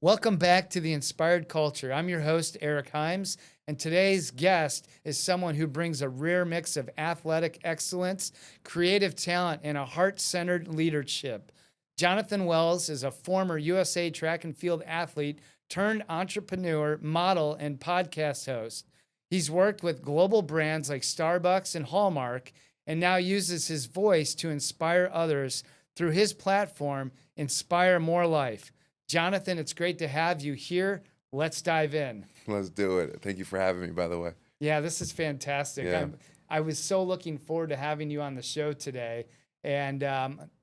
Welcome back to the Inspired Culture. I'm your host, Eric Himes, and today's guest is someone who brings a rare mix of athletic excellence, creative talent, and a heart-centered leadership. Jonathan Wells is a former USA track and field athlete turned entrepreneur, model, and podcast host. He's worked with global brands like Starbucks and Hallmark, and now uses his voice to inspire others through his platform, Inspire More Life. Jonathan, it's great to have you here. Let's dive in. Let's do it. Thank you for having me, by the way. Yeah, this is fantastic. Yeah. I was so looking forward to having you on the show today. And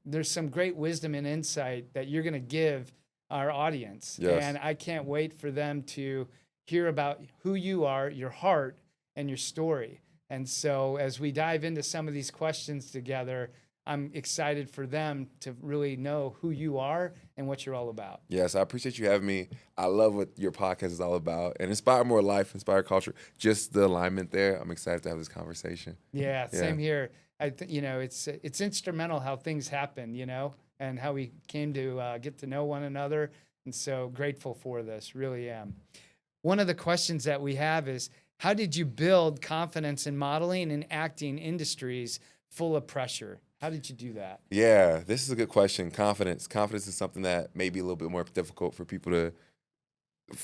there's some great wisdom and insight that you're going to give our audience. Yes. And I can't wait for them to hear about who you are, your heart, and your story. And so as we dive into some of these questions together, I'm excited for them to really know who you are and what you're all about. Yes, I appreciate you having me. I love what your podcast is all about. And Inspire More Life, Inspire Culture, just the alignment there. I'm excited to have this conversation. Yeah, same here. It's instrumental how things happen, and how we came to get to know one another. And so grateful for this, really am. One of the questions that we have is, how did you build confidence in modeling and acting industries full of pressure? How did you do that? Yeah, this is a good question. Confidence. Confidence is something that may be a little bit more difficult for people to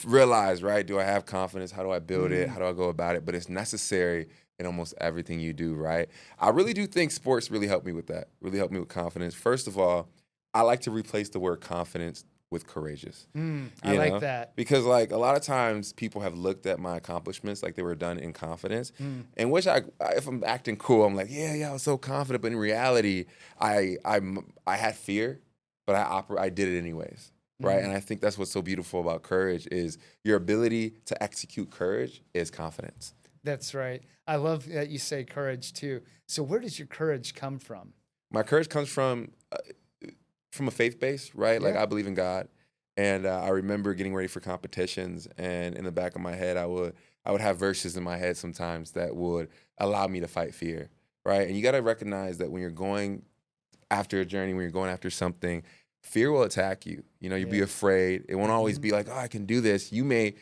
realize, right? Do I have confidence? How do I build it? How do I go about it? But it's necessary in almost everything you do, right? I really do think sports really helped me with that, really helped me with confidence. First of all, I like to replace the word confidence with courageous. I like that. Because like a lot of times people have looked at my accomplishments like they were done in confidence. And which if I'm acting cool, I'm like, yeah, I was so confident. But in reality, I had fear, but I did it anyways. Right. And I think that's what's so beautiful about courage is your ability to execute courage is confidence. That's right. I love that you say courage too. So where does your courage come from? My courage comes from a faith base, right? Yeah. Like I believe in God. And I remember getting ready for competitions, and in the back of my head, I would have verses in my head sometimes that would allow me to fight fear, right? And you got to recognize that when you're going after a journey, when you're going after something, fear will attack you. You'll be afraid. It won't always be like, oh, I can do this. You may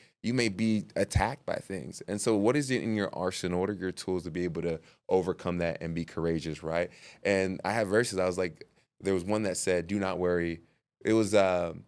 be attacked by things. And so what is it in your arsenal? What are your tools to be able to overcome that and be courageous, right? And I have verses. I was like, there was one that said, do not worry. It was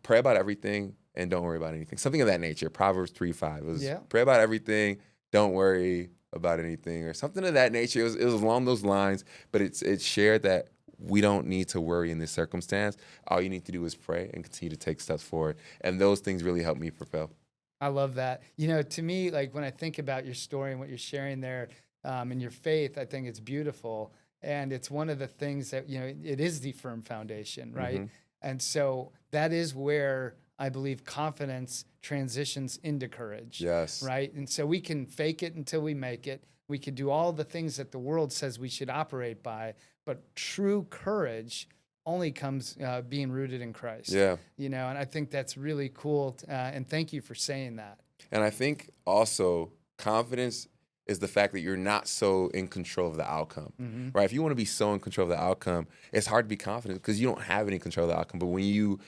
pray about everything and don't worry about anything. Something of that nature. Proverbs 3:5. It was pray about everything, don't worry about anything, or something of that nature. It was along those lines, but it shared that we don't need to worry in this circumstance. All you need to do is pray and continue to take steps forward. And those things really helped me propel. I love that. To me, like when I think about your story and what you're sharing there and your faith, I think it's beautiful. And it's one of the things that, it is the firm foundation, right? And so that is where I believe confidence transitions into courage. Yes. Right? And so we can fake it until we make it. We can do all the things that the world says we should operate by, but true courage only comes being rooted in Christ. Yeah. And I think that's really cool. And thank you for saying that. And I think also confidence is the fact that you're not so in control of the outcome, right? If you want to be so in control of the outcome, it's hard to be confident because you don't have any control of the outcome. But when you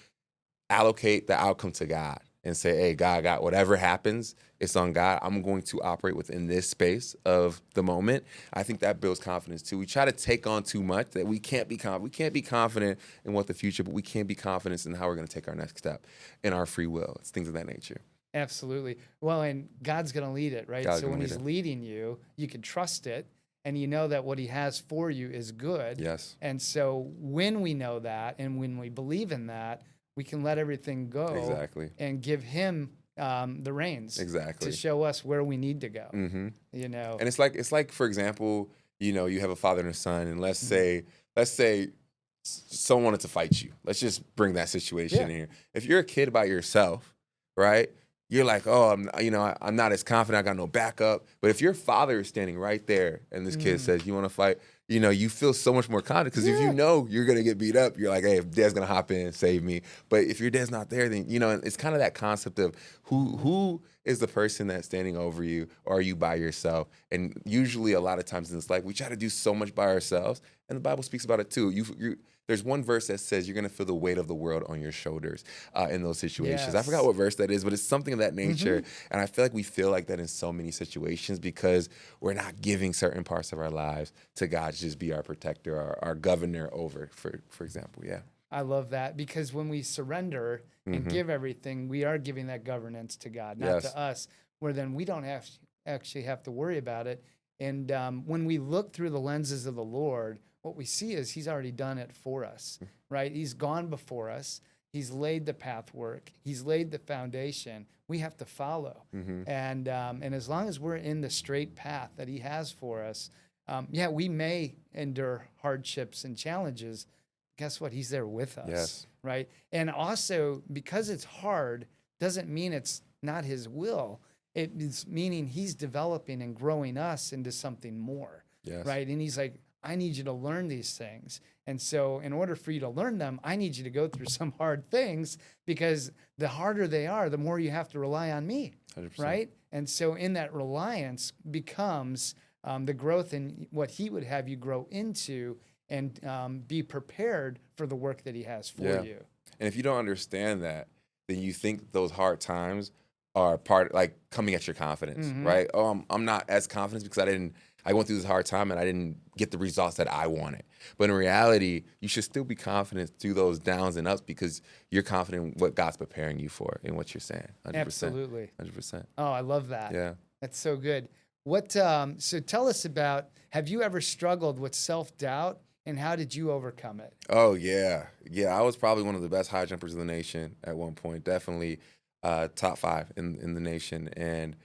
allocate the outcome to God and say, hey, God, whatever happens, it's on God. I'm going to operate within this space of the moment. I think that builds confidence too. We try to take on too much that we can't be confident. We can't be confident in what the future, but we can't be confident in how we're going to take our next step in our free will. It's things of that nature. Absolutely. Well, and God's going to lead it, right? So when he's leading you, you can trust it, and you know that what he has for you is good. Yes. And so when we know that and when we believe in that, we can let everything go. Exactly. And give him the reins. Exactly. To show us where we need to go. And And it's like, for example, you have a father and a son, and let's say someone wanted to fight you. Let's just bring that situation in here. If you're a kid by yourself, right? You're like, oh, I'm not as confident. I got no backup. But if your father is standing right there and this kid says, you want to fight? You feel so much more confident because if you know you're going to get beat up, you're like, hey, if Dad's going to hop in and save me. But if your dad's not there, then, it's kind of that concept of who is the person that's standing over you, or are you by yourself? And usually, a lot of times in this life, we try to do so much by ourselves, and the Bible speaks about it too. There's one verse that says you're going to feel the weight of the world on your shoulders in those situations. I forgot Yes. what verse that is, but it's something of that nature. And I feel like we feel like that in so many situations because we're not giving certain parts of our lives to God to just be our protector, our governor over, for example. Yeah. I love that, because when we surrender and give everything, we are giving that governance to God, not Yes. to us, where then we don't actually have to worry about it. And when we look through the lenses of the Lord, what we see is He's already done it for us, right? He's gone before us. He's laid the pathwork. He's laid the foundation. We have to follow. And as long as we're in the straight path that He has for us, yeah, we may endure hardships and challenges. Guess what? He's there with us, Yes. right? And also, because it's hard, doesn't mean it's not His will. It's meaning He's developing and growing us into something more, Yes. right? And He's like, I need you to learn these things. And so in order for you to learn them, I need you to go through some hard things, because the harder they are, the more you have to rely on me, 100%. right? And so in that reliance becomes the growth in what He would have you grow into, and be prepared for the work that He has for Yeah. you. And if you don't understand that, then you think those hard times are like coming at your confidence, right? Oh, I'm not as confident because I went through this hard time and I didn't get the results that I wanted. But in reality, you should still be confident through those downs and ups, because you're confident in what God's preparing you for and what you're saying. 100%. Absolutely. 100%. Oh, I love that. Yeah. That's so good. So tell us about, have you ever struggled with self-doubt, and how did you overcome it? Oh, yeah. Yeah, I was probably one of the best high jumpers in the nation at one point. Definitely top 5 in the nation. And,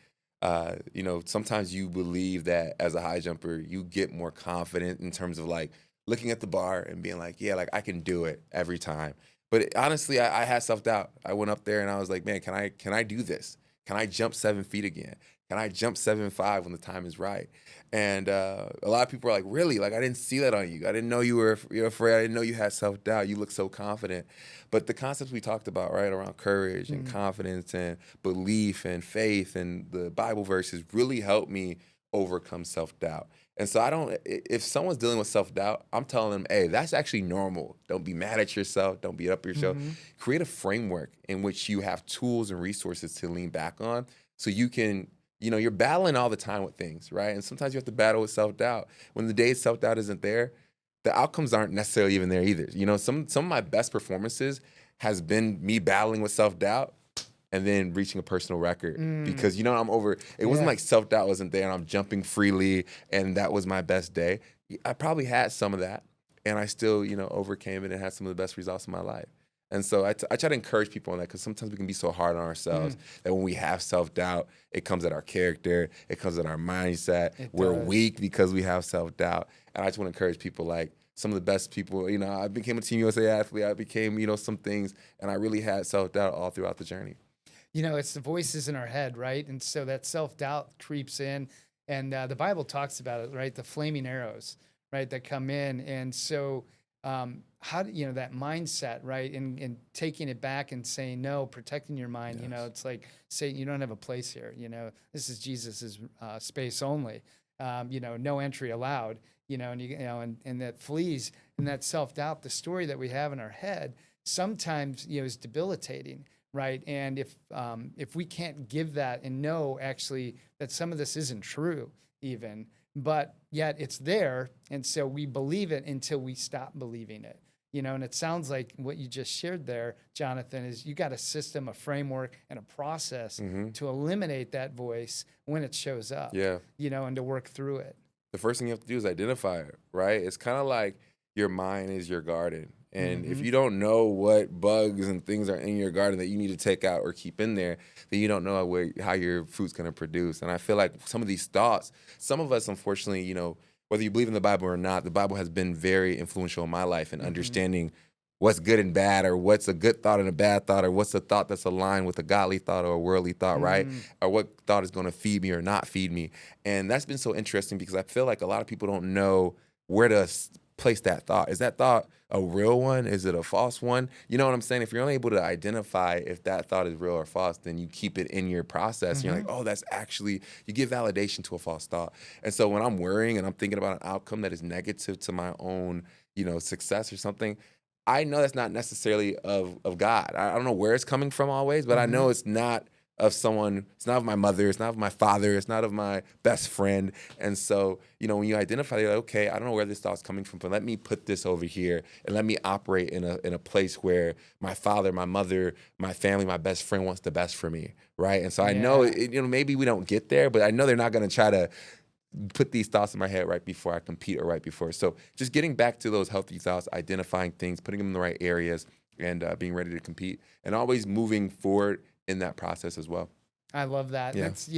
sometimes you believe that as a high jumper, you get more confident in terms of like looking at the bar and being like, yeah, like I can do it every time. But honestly, I had self-doubt. I went up there and I was like, man, can I do this? Can I jump 7 feet again? Can I jump 7'5" when the time is right? And a lot of people are like, really? Like, I didn't see that on you. I didn't know you're afraid. I didn't know you had self-doubt. You look so confident. But the concepts we talked about, right, around courage and confidence and belief and faith and the Bible verses really helped me overcome self-doubt. And so if someone's dealing with self-doubt, I'm telling them, hey, that's actually normal. Don't be mad at yourself. Don't beat up yourself. Create a framework in which you have tools and resources to lean back on, so you can, you're battling all the time with things, right? And sometimes you have to battle with self-doubt. When the day self-doubt isn't there, the outcomes aren't necessarily even there either. Some of my best performances has been me battling with self-doubt and then reaching a personal record, because, I'm over. It wasn't like self-doubt wasn't there and I'm jumping freely and that was my best day. I probably had some of that, and I still, overcame it and had some of the best results of my life. And so I try to encourage people on that, because sometimes we can be so hard on ourselves that when we have self-doubt, it comes at our character, it comes at our mindset. We're weak because we have self-doubt. And I just want to encourage people, like some of the best people, I became a Team USA athlete, I became, some things, and I really had self-doubt all throughout the journey. It's the voices in our head, right? And so that self-doubt creeps in, and the Bible talks about it, right? The flaming arrows, right, that come in. And so how do that mindset, right? And taking it back and saying no, protecting your mind. It's like saying you don't have a place here. This is Jesus's space only. No entry allowed. And that flees, and that self-doubt, the story that we have in our head, sometimes is debilitating, right? And if we can't give that and know actually that some of this isn't true even, but yet it's there, and so we believe it until we stop believing it. And it sounds like what you just shared there, Jonathan, is you got a system, a framework, and a process to eliminate that voice when it shows up. Yeah. And to work through it. The first thing you have to do is identify it, right? It's kind of like your mind is your garden. And if you don't know what bugs and things are in your garden that you need to take out or keep in there, then you don't know how your fruit's going to produce. And I feel like some of these thoughts, some of us, unfortunately, whether you believe in the Bible or not, the Bible has been very influential in my life in understanding what's good and bad, or what's a good thought and a bad thought, or what's a thought that's aligned with a godly thought or a worldly thought, right? Or what thought is going to feed me or not feed me. And that's been so interesting, because I feel like a lot of people don't know where to place that thought. Is that thought a real one? Is it a false one? You know what I'm saying? If you're only able to identify if that thought is real or false, then you keep it in your process. And you're like, oh, that's actually, you give validation to a false thought. And so when I'm worrying and I'm thinking about an outcome that is negative to my own, success or something, I know that's not necessarily of God. I don't know where it's coming from always, but I know it's not of someone, it's not of my mother, it's not of my father, it's not of my best friend. And so, when you identify, you're like, okay, I don't know where this thought's coming from, but let me put this over here and let me operate in a place where my father, my mother, my family, my best friend wants the best for me, right? And so I know, maybe we don't get there, but I know they're not going to try to put these thoughts in my head right before I compete or right before. So just getting back to those healthy thoughts, identifying things, putting them in the right areas, and being ready to compete, and always moving forward in that process as well. I love that. Yeah. That's,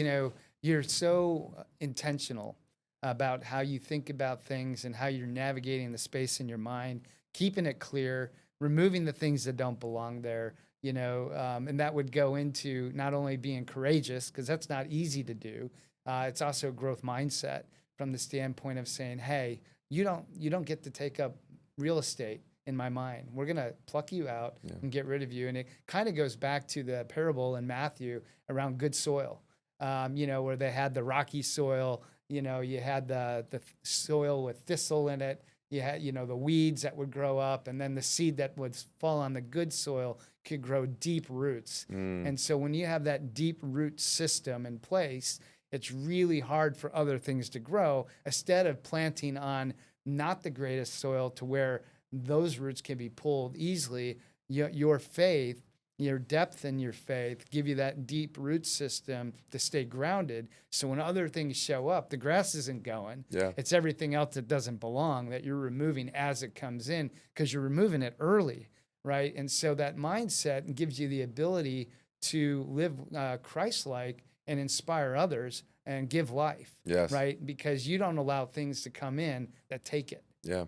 you're so intentional about how you think about things and how you're navigating the space in your mind, keeping it clear, removing the things that don't belong there, and that would go into not only being courageous, because that's not easy to do. It's also a growth mindset from the standpoint of saying, hey, you don't get to take up real estate in my mind. We're going to pluck you out and get rid of you. And it kind of goes back to the parable in Matthew around good soil, where they had the rocky soil, you had the soil with thistle in it. You had, the weeds that would grow up, and then the seed that would fall on the good soil could grow deep roots. And so when you have that deep root system in place, it's really hard for other things to grow, instead of planting on not the greatest soil to where those roots can be pulled easily. Your faith, your depth in your faith, give you that deep root system to stay grounded. So when other things show up, the grass isn't going. Yeah. It's everything else that doesn't belong that you're removing as it comes in, because you're removing it early, right? And so that mindset gives you the ability to live Christ-like and inspire others and give life. Yes. Right? Because you don't allow things to come in that take it. Yeah.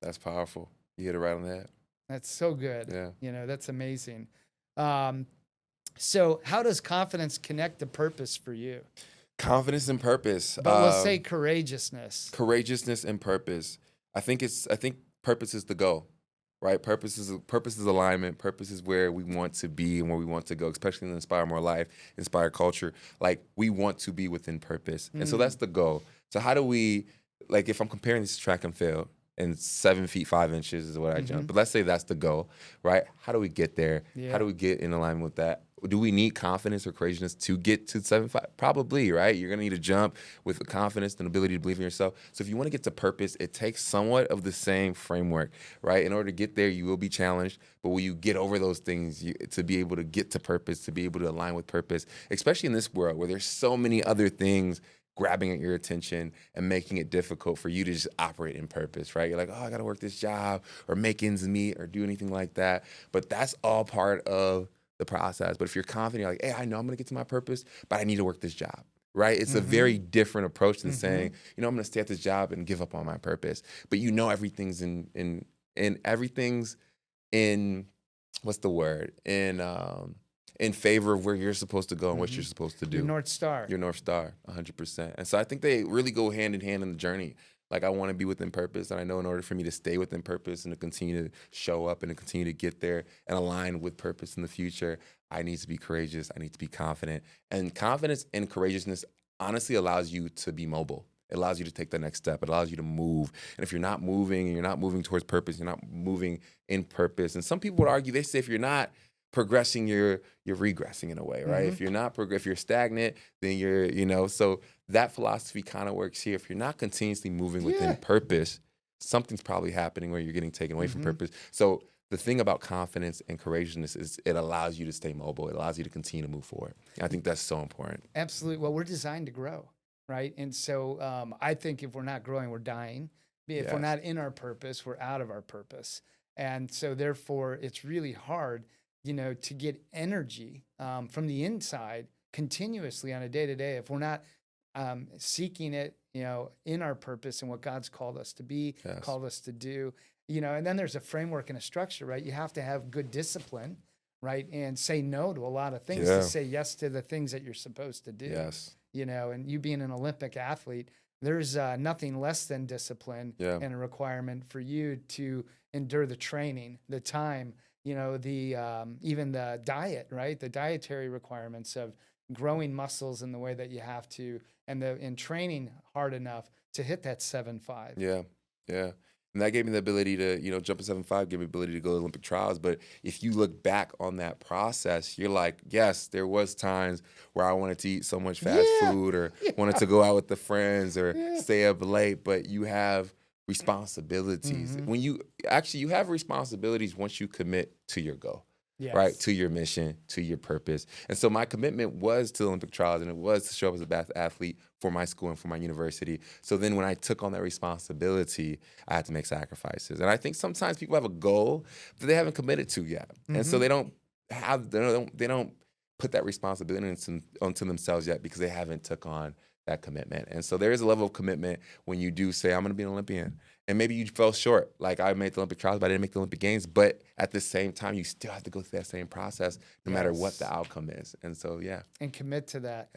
That's powerful. You hit it right on the head. That's so good. Yeah. That's amazing. So how does confidence connect to purpose for you? Confidence and purpose. But we'll say courageousness. Courageousness and purpose. I think purpose is the goal, right? Purpose is alignment. Purpose is where we want to be and where we want to go, especially in Inspire More Life, Inspire Culture. Like, we want to be within purpose. And so that's the goal. So how do we, like, if I'm comparing this to track and field, and 7 feet 5 inches is what I jump. But let's say that's the goal, right? How do we get there? Yeah. How do we get in alignment with that? Do we need confidence or courageousness to get to 7'5"? Probably, right? You're gonna need to jump with the confidence and ability to believe in yourself. So if you want to get to purpose, it takes somewhat of the same framework, right? In order to get there, you will be challenged, but will you get over those things to be able to get to purpose, to be able to align with purpose, especially in this world where there's so many other things grabbing at your attention and making it difficult for you to just operate in purpose, right? You're like, oh, I got to work this job or make ends meet or do anything like that. But that's all part of the process. But if you're confident, you're like, hey, I know I'm going to get to my purpose, but I need to work this job, right? It's a very different approach than saying, I'm going to stay at this job and give up on my purpose. But everything's everything's in, what's the word? In favor of where you're supposed to go and what you're supposed to do. Your North Star. Your North Star, 100%. And so I think they really go hand in hand in the journey. Like, I want to be within purpose, and I know in order for me to stay within purpose and to continue to show up and to continue to get there and align with purpose in the future, I need to be courageous. I need to be confident. And confidence and courageousness honestly allows you to be mobile. It allows you to take the next step. It allows you to move. And if you're not moving and you're not moving towards purpose, you're not moving in purpose. And some people would argue, they say if you're not progressing, you're regressing in a way, right? If you're not if you're stagnant, then you're, so that philosophy kind of works here. If you're not continuously moving within purpose, something's probably happening where you're getting taken away from purpose. So the thing about confidence and courageousness is it allows you to stay mobile. It allows you to continue to move forward. And I think that's so important. Absolutely. Well, we're designed to grow, right? And so I think if we're not growing, we're dying. If we're not in our purpose, we're out of our purpose. And so therefore, it's really hard to get energy from the inside continuously on a day-to-day if we're not seeking it, in our purpose and what God's called us to be, called us to do, and then there's a framework and a structure, right? You have to have good discipline, right? And say no to a lot of things to say yes to the things that you're supposed to do. Yes. And you being an Olympic athlete, there's nothing less than discipline Yeah. and a requirement for you to endure the training, the time, the even the diet, right? The dietary requirements of growing muscles in the way that you have to, and in training hard enough to hit that 7.5. Yeah, yeah. And that gave me the ability to, jump in 7.5, gave me the ability to go to Olympic trials. But if you look back on that process, you're like, yes, there was times where I wanted to eat so much fast food or wanted to go out with the friends or stay up late, but you have responsibilities. When you have responsibilities once you commit to your goal. Right, to your mission, to your purpose. And so my commitment was to Olympic trials, and it was to show up as a best athlete for my school and for my university. So then when I took on that responsibility, I had to make sacrifices. And I think sometimes people have a goal that they haven't committed to yet. And so they don't put that responsibility onto themselves yet because they haven't took on that commitment. And so there is a level of commitment when you do say, I'm going to be an Olympian. And maybe you fell short. Like, I made the Olympic trials, but I didn't make the Olympic Games. But at the same time, you still have to go through that same process no matter what the outcome is. And so, And commit to that.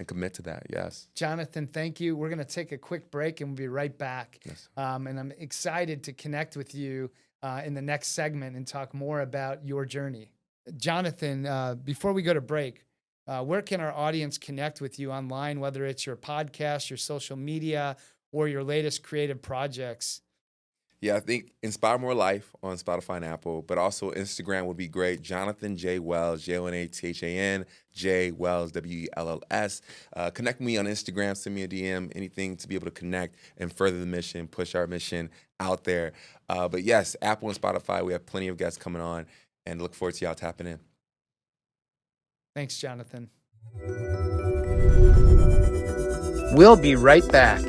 Yes. Jonathan, thank you. We're going to take a quick break and we'll be right back. Yes. And I'm excited to connect with you in the next segment and talk more about your journey. Jonathan, before we go to break, where can our audience connect with you online, whether it's your podcast, your social media, or your latest creative projects? Yeah, I think Inspire More Life on Spotify and Apple, but also Instagram would be great. Jonathan J. Wells, Jonathan J. Wells, Wells. Connect with me on Instagram, send me a DM, anything to be able to connect and further the mission, push our mission out there. But yes, Apple and Spotify, we have plenty of guests coming on, and look forward to y'all tapping in. Thanks, Jonathan. We'll be right back.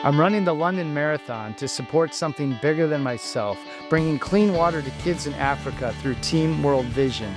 I'm running the London Marathon to support something bigger than myself, bringing clean water to kids in Africa through Team World Vision.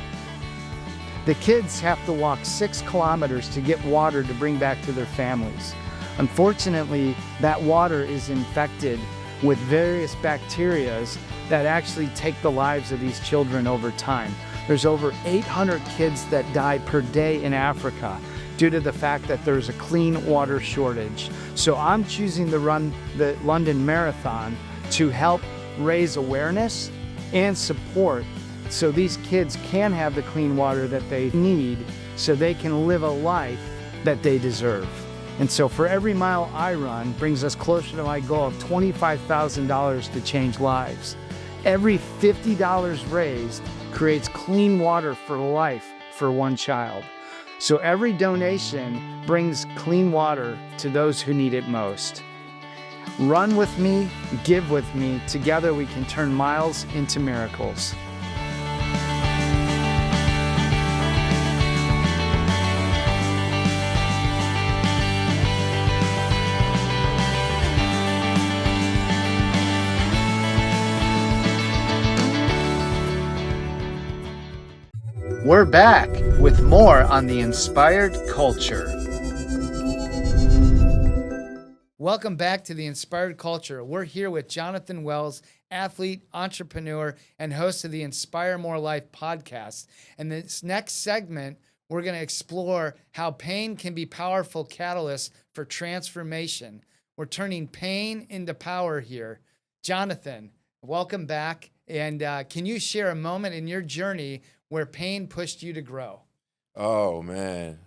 The kids have to walk 6 kilometers to get water to bring back to their families. Unfortunately, that water is infected with various bacteria that actually take the lives of these children over time. There's over 800 kids that die per day in Africa due to the fact that there's a clean water shortage. So I'm choosing to run the London Marathon to help raise awareness and support so these kids can have the clean water that they need so they can live a life that they deserve. And so for every mile I run brings us closer to my goal of $25,000 to change lives. Every $50 raised creates clean water for life for one child. So every donation brings clean water to those who need it most. Run with me, give with me. Together we can turn miles into miracles. We're back with more on the Inspired Culture. Welcome back to the Inspired Culture. We're here with Jonathan Wells, athlete, entrepreneur, and host of the Inspire More Life podcast. And this next segment, we're going to explore how pain can be powerful catalysts for transformation. We're turning pain into power here. Jonathan, welcome back. And can you share a moment in your journey where pain pushed you to grow? Oh, man.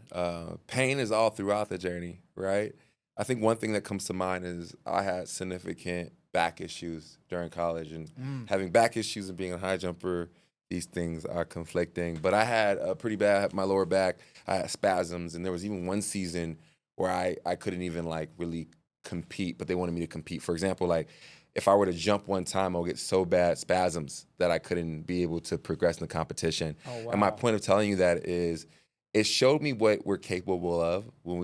Pain is all throughout the journey, right? I think one thing that comes to mind is I had significant back issues during college. And having back issues and being a high jumper, these things are conflicting. But I had a pretty bad, my lower back, I had spasms. And there was even one season where I couldn't even, really compete, but they wanted me to compete. For example, if I were to jump one time, I'll get so bad spasms that I couldn't be able to progress in the competition. Oh, wow. And my point of telling you that is it showed me what we're capable of when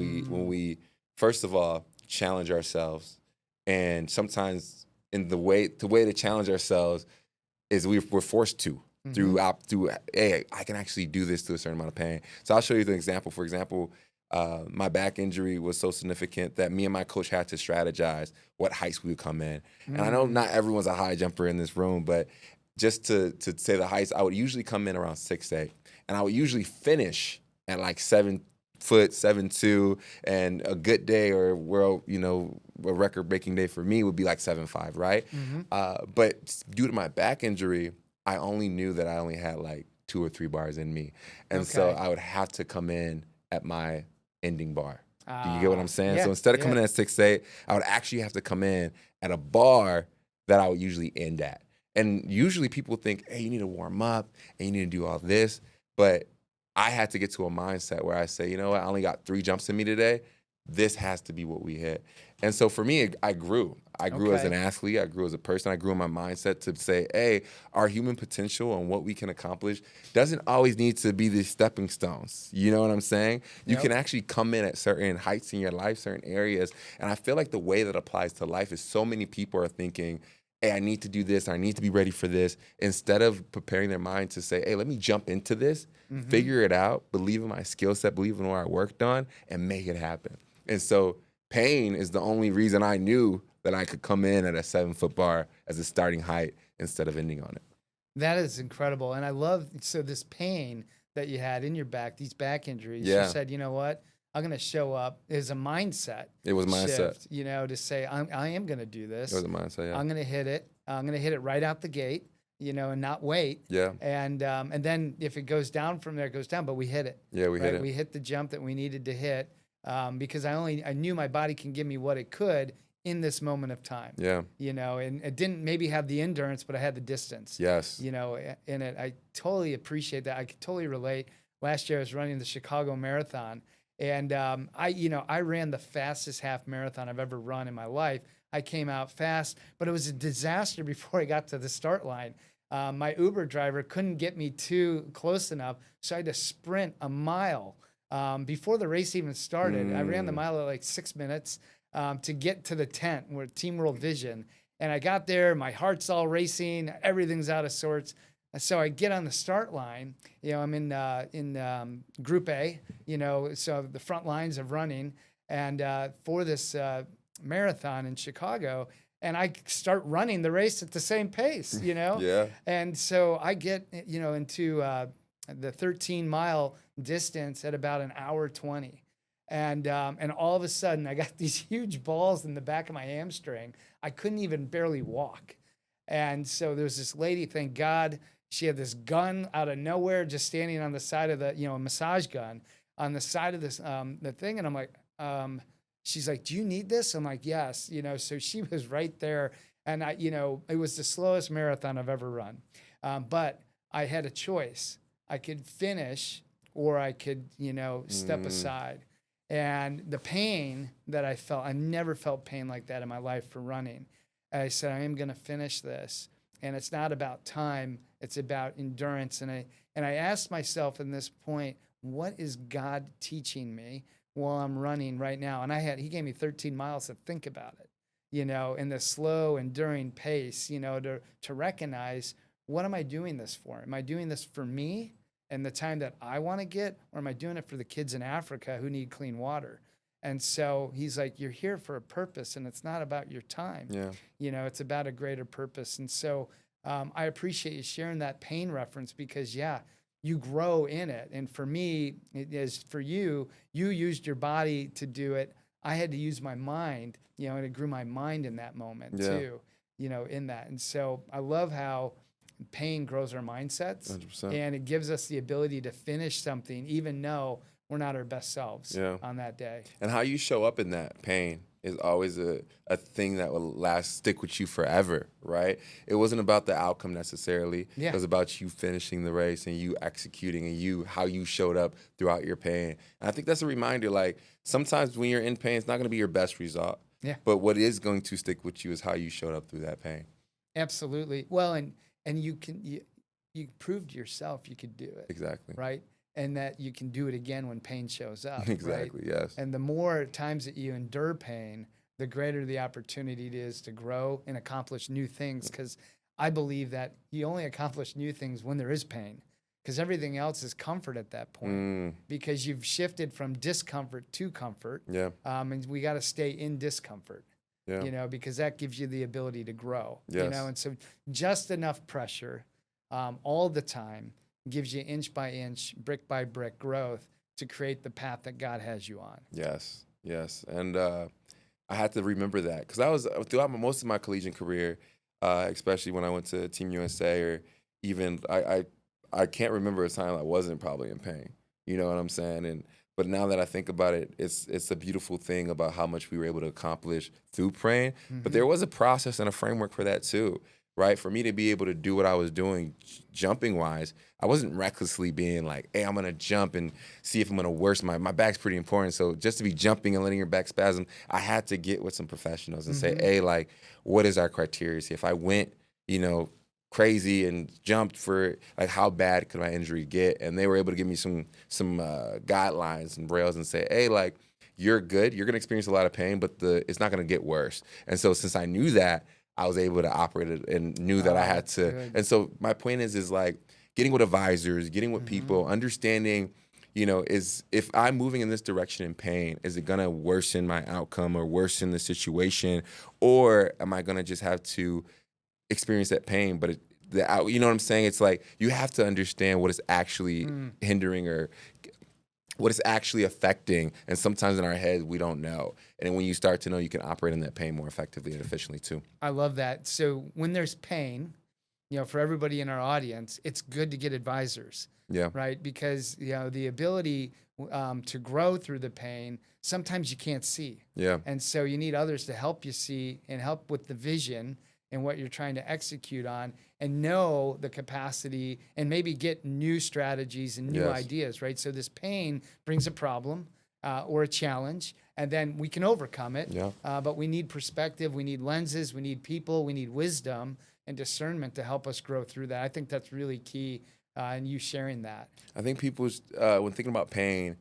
we first of all, challenge ourselves. And sometimes the way to challenge ourselves is we're forced to through, hey, I can actually do this to a certain amount of pain. So I'll show you the example. For example, my back injury was so significant that me and my coach had to strategize what heights we would come in. And I know not everyone's a high jumper in this room, but just to say the heights, I would usually come in around 6'8", and I would usually finish at like 7 foot, 7'2", and a good day or a record-breaking day for me would be like 7'5", right? But due to my back injury, I only knew that I only had like 2 or 3 bars in me, and so I would have to come in at my ending bar. Do you get what I'm saying? Yeah, So instead of yeah. coming in at 6'8", I would actually have to come in at a bar that I would usually end at. And usually people think, hey, you need to warm up and you need to do all this. But I had to get to a mindset where I say, you know what, I only got 3 jumps in me today. This has to be what we hit. And so for me, I grew. I grew as an athlete. I grew as a person. I grew in my mindset to say, hey, our human potential and what we can accomplish doesn't always need to be these stepping stones. You know what I'm saying? You can actually come in at certain heights in your life, certain areas. And I feel like the way that applies to life is so many people are thinking, hey, I need to do this. I need to be ready for this. Instead of preparing their mind to say, hey, let me jump into this, figure it out, believe in my skill set, believe in what I worked on, and make it happen. And so pain is the only reason I knew that I could come in at a 7-foot bar as a starting height instead of ending on it. That is incredible. And I love, so this pain that you had in your back, these back injuries, you said, you know what, I'm going to show up. Is a mindset. It was mindset. Shift, to say, I am going to do this. It was a mindset, yeah. I'm going to hit it. I'm going to hit it right out the gate, and not wait. Yeah. And then if it goes down from there, it goes down, but we hit it. Yeah, we hit it. We hit the jump that we needed to hit because I knew my body can give me what it could in this moment of time. Yeah. And it didn't maybe have the endurance, but I had the distance. Yes. In it. I totally appreciate that. I could totally relate. Last year I was running the Chicago Marathon, and I ran the fastest half marathon I've ever run in my life. I came out fast, but it was a disaster before I got to the start line. My Uber driver couldn't get me too close enough, so I had to sprint a mile before the race even started. I ran the mile at like 6 minutes to get to the tent where Team World Vision. And I got there, my heart's all racing, everything's out of sorts. So I get on the start line. I'm in Group A, so the front lines of running, and for this marathon in Chicago, and I start running the race at the same pace, Yeah. And so I get, into the 13-mile distance at about an hour 20. And all of a sudden, I got these huge balls in the back of my hamstring. I couldn't even barely walk. And so there was this lady, thank God, she had this gun out of nowhere, just standing on the side of the, a massage gun on the side of this, the thing. And I'm like, she's like, do you need this? I'm like, yes. So she was right there. And it was the slowest marathon I've ever run. But I had a choice. I could finish or I could, step aside. And the pain that I felt, I never felt pain like that in my life for running. I said, I am going to finish this. And it's not about time. It's about endurance. And I asked myself in this point, what is God teaching me while I'm running right now? And he gave me 13 miles to think about it, in the slow, enduring pace, to recognize, what am I doing this for? Am I doing this for me and the time that I want to get, or am I doing it for the kids in Africa who need clean water? And so he's like, you're here for a purpose, and it's not about your time. Yeah. It's about a greater purpose. And so I appreciate you sharing that pain reference because, you grow in it. And for me, it is for you, you used your body to do it. I had to use my mind, and it grew my mind in that moment too, in that. And so I love how pain grows our mindsets 100%. And it gives us the ability to finish something, even though we're not our best selves on that day. And how you show up in that pain is always a thing that will stick with you forever, right? It wasn't about the outcome necessarily. Yeah. It was about you finishing the race and you executing and how you showed up throughout your pain. And I think that's a reminder, like, sometimes when you're in pain, it's not going to be your best result. Yeah. But what is going to stick with you is how you showed up through that pain. Absolutely. Well, and you proved to yourself you could do it. Exactly. Right? And that you can do it again when pain shows up. Exactly, right? yes. And the more times that you endure pain, the greater the opportunity it is to grow and accomplish new things. Because I believe that you only accomplish new things when there is pain. Because everything else is comfort at that point. Because you've shifted from discomfort to comfort. Yeah. And we got to stay in discomfort. Yeah. because that gives you the ability to grow, Yes. and so just enough pressure all the time gives you inch by inch, brick by brick growth to create the path that God has you on. Yes. Yes. And I had to remember that because I was throughout most of my collegiate career, especially when I went to Team USA, or even I can't remember a time I wasn't probably in pain. You know what I'm saying? And but now that I think about it, it's a beautiful thing about how much we were able to accomplish through praying. But there was a process and a framework for that too, right? For me to be able to do what I was doing, jumping wise, I wasn't recklessly being like, "Hey, I'm gonna jump and see if I'm gonna worsen my back's pretty important." So just to be jumping and letting your back spasm, I had to get with some professionals and say, "Hey, like, what is our criteria? See if I went, crazy and jumped for like how bad could my injury get?" And they were able to give me some guidelines and rails and say, "Hey, like, you're good. You're gonna experience a lot of pain, but it's not gonna get worse." And so since I knew that, I was able to operate it and knew that I had That's to. good. And so my point is like getting with advisors, getting with people, understanding. Is if I'm moving in this direction in pain, is it gonna worsen my outcome or worsen the situation, or am I gonna just have to experience that pain, but you know what I'm saying? It's like you have to understand what is actually hindering or what is actually affecting. And sometimes in our head, we don't know. And when you start to know, you can operate in that pain more effectively and efficiently too. I love that. So when there's pain, for everybody in our audience, it's good to get advisors. Yeah. Right? Because, the ability to grow through the pain, sometimes you can't see. Yeah. And so you need others to help you see and help with the vision and what you're trying to execute on, and know the capacity and maybe get new strategies and new ideas, right? So this pain brings a problem or a challenge, and then we can overcome it. Yeah. But we need perspective, we need lenses, we need people, we need wisdom and discernment to help us grow through that. I think that's really key, and you sharing that. I think people, when thinking about pain,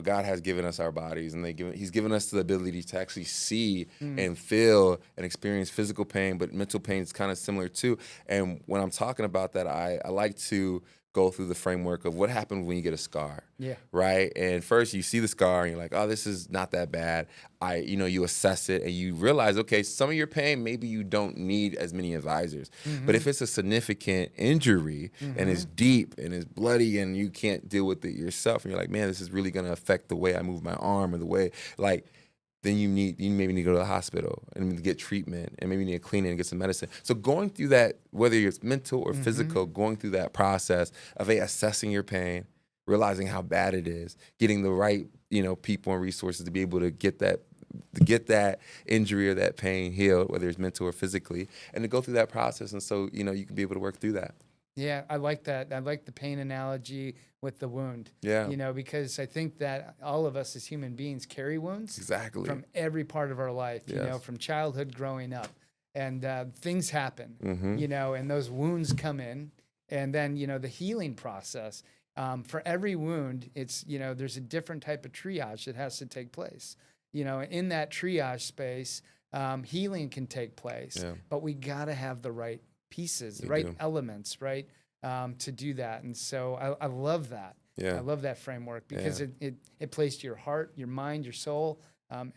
God has given us our bodies, and He's given us the ability to actually see and feel and experience physical pain, but mental pain is kind of similar too. And when I'm talking about that, I like to go through the framework of what happens when you get a scar. Yeah. Right. And first you see the scar and you're like, "Oh, this is not that bad." You assess it and you realize, okay, some of your pain, maybe you don't need as many advisors. But if it's a significant injury and it's deep and it's bloody and you can't deal with it yourself, and you're like, "Man, this is really going to affect the way I move my arm or the way," then you maybe need to go to the hospital and get treatment, and maybe you need to clean it and get some medicine. So going through that, whether it's mental or physical, going through that process of assessing your pain, realizing how bad it is, getting the right, people and resources to be able to get that injury or that pain healed, whether it's mental or physically, and to go through that process. And so, you can be able to work through that. Yeah, I like that. I like the pain analogy with the wound. Yeah. Because I think that all of us as human beings carry wounds. Exactly. From every part of our life, from childhood growing up. And things happen, and those wounds come in. And then, the healing process. For every wound, it's, there's a different type of triage that has to take place. In that triage space, healing can take place. Yeah. But we got to have the right pieces, the right elements, right, to do that. And so I love that. Yeah. I love that framework because it plays to your heart, your mind, your soul,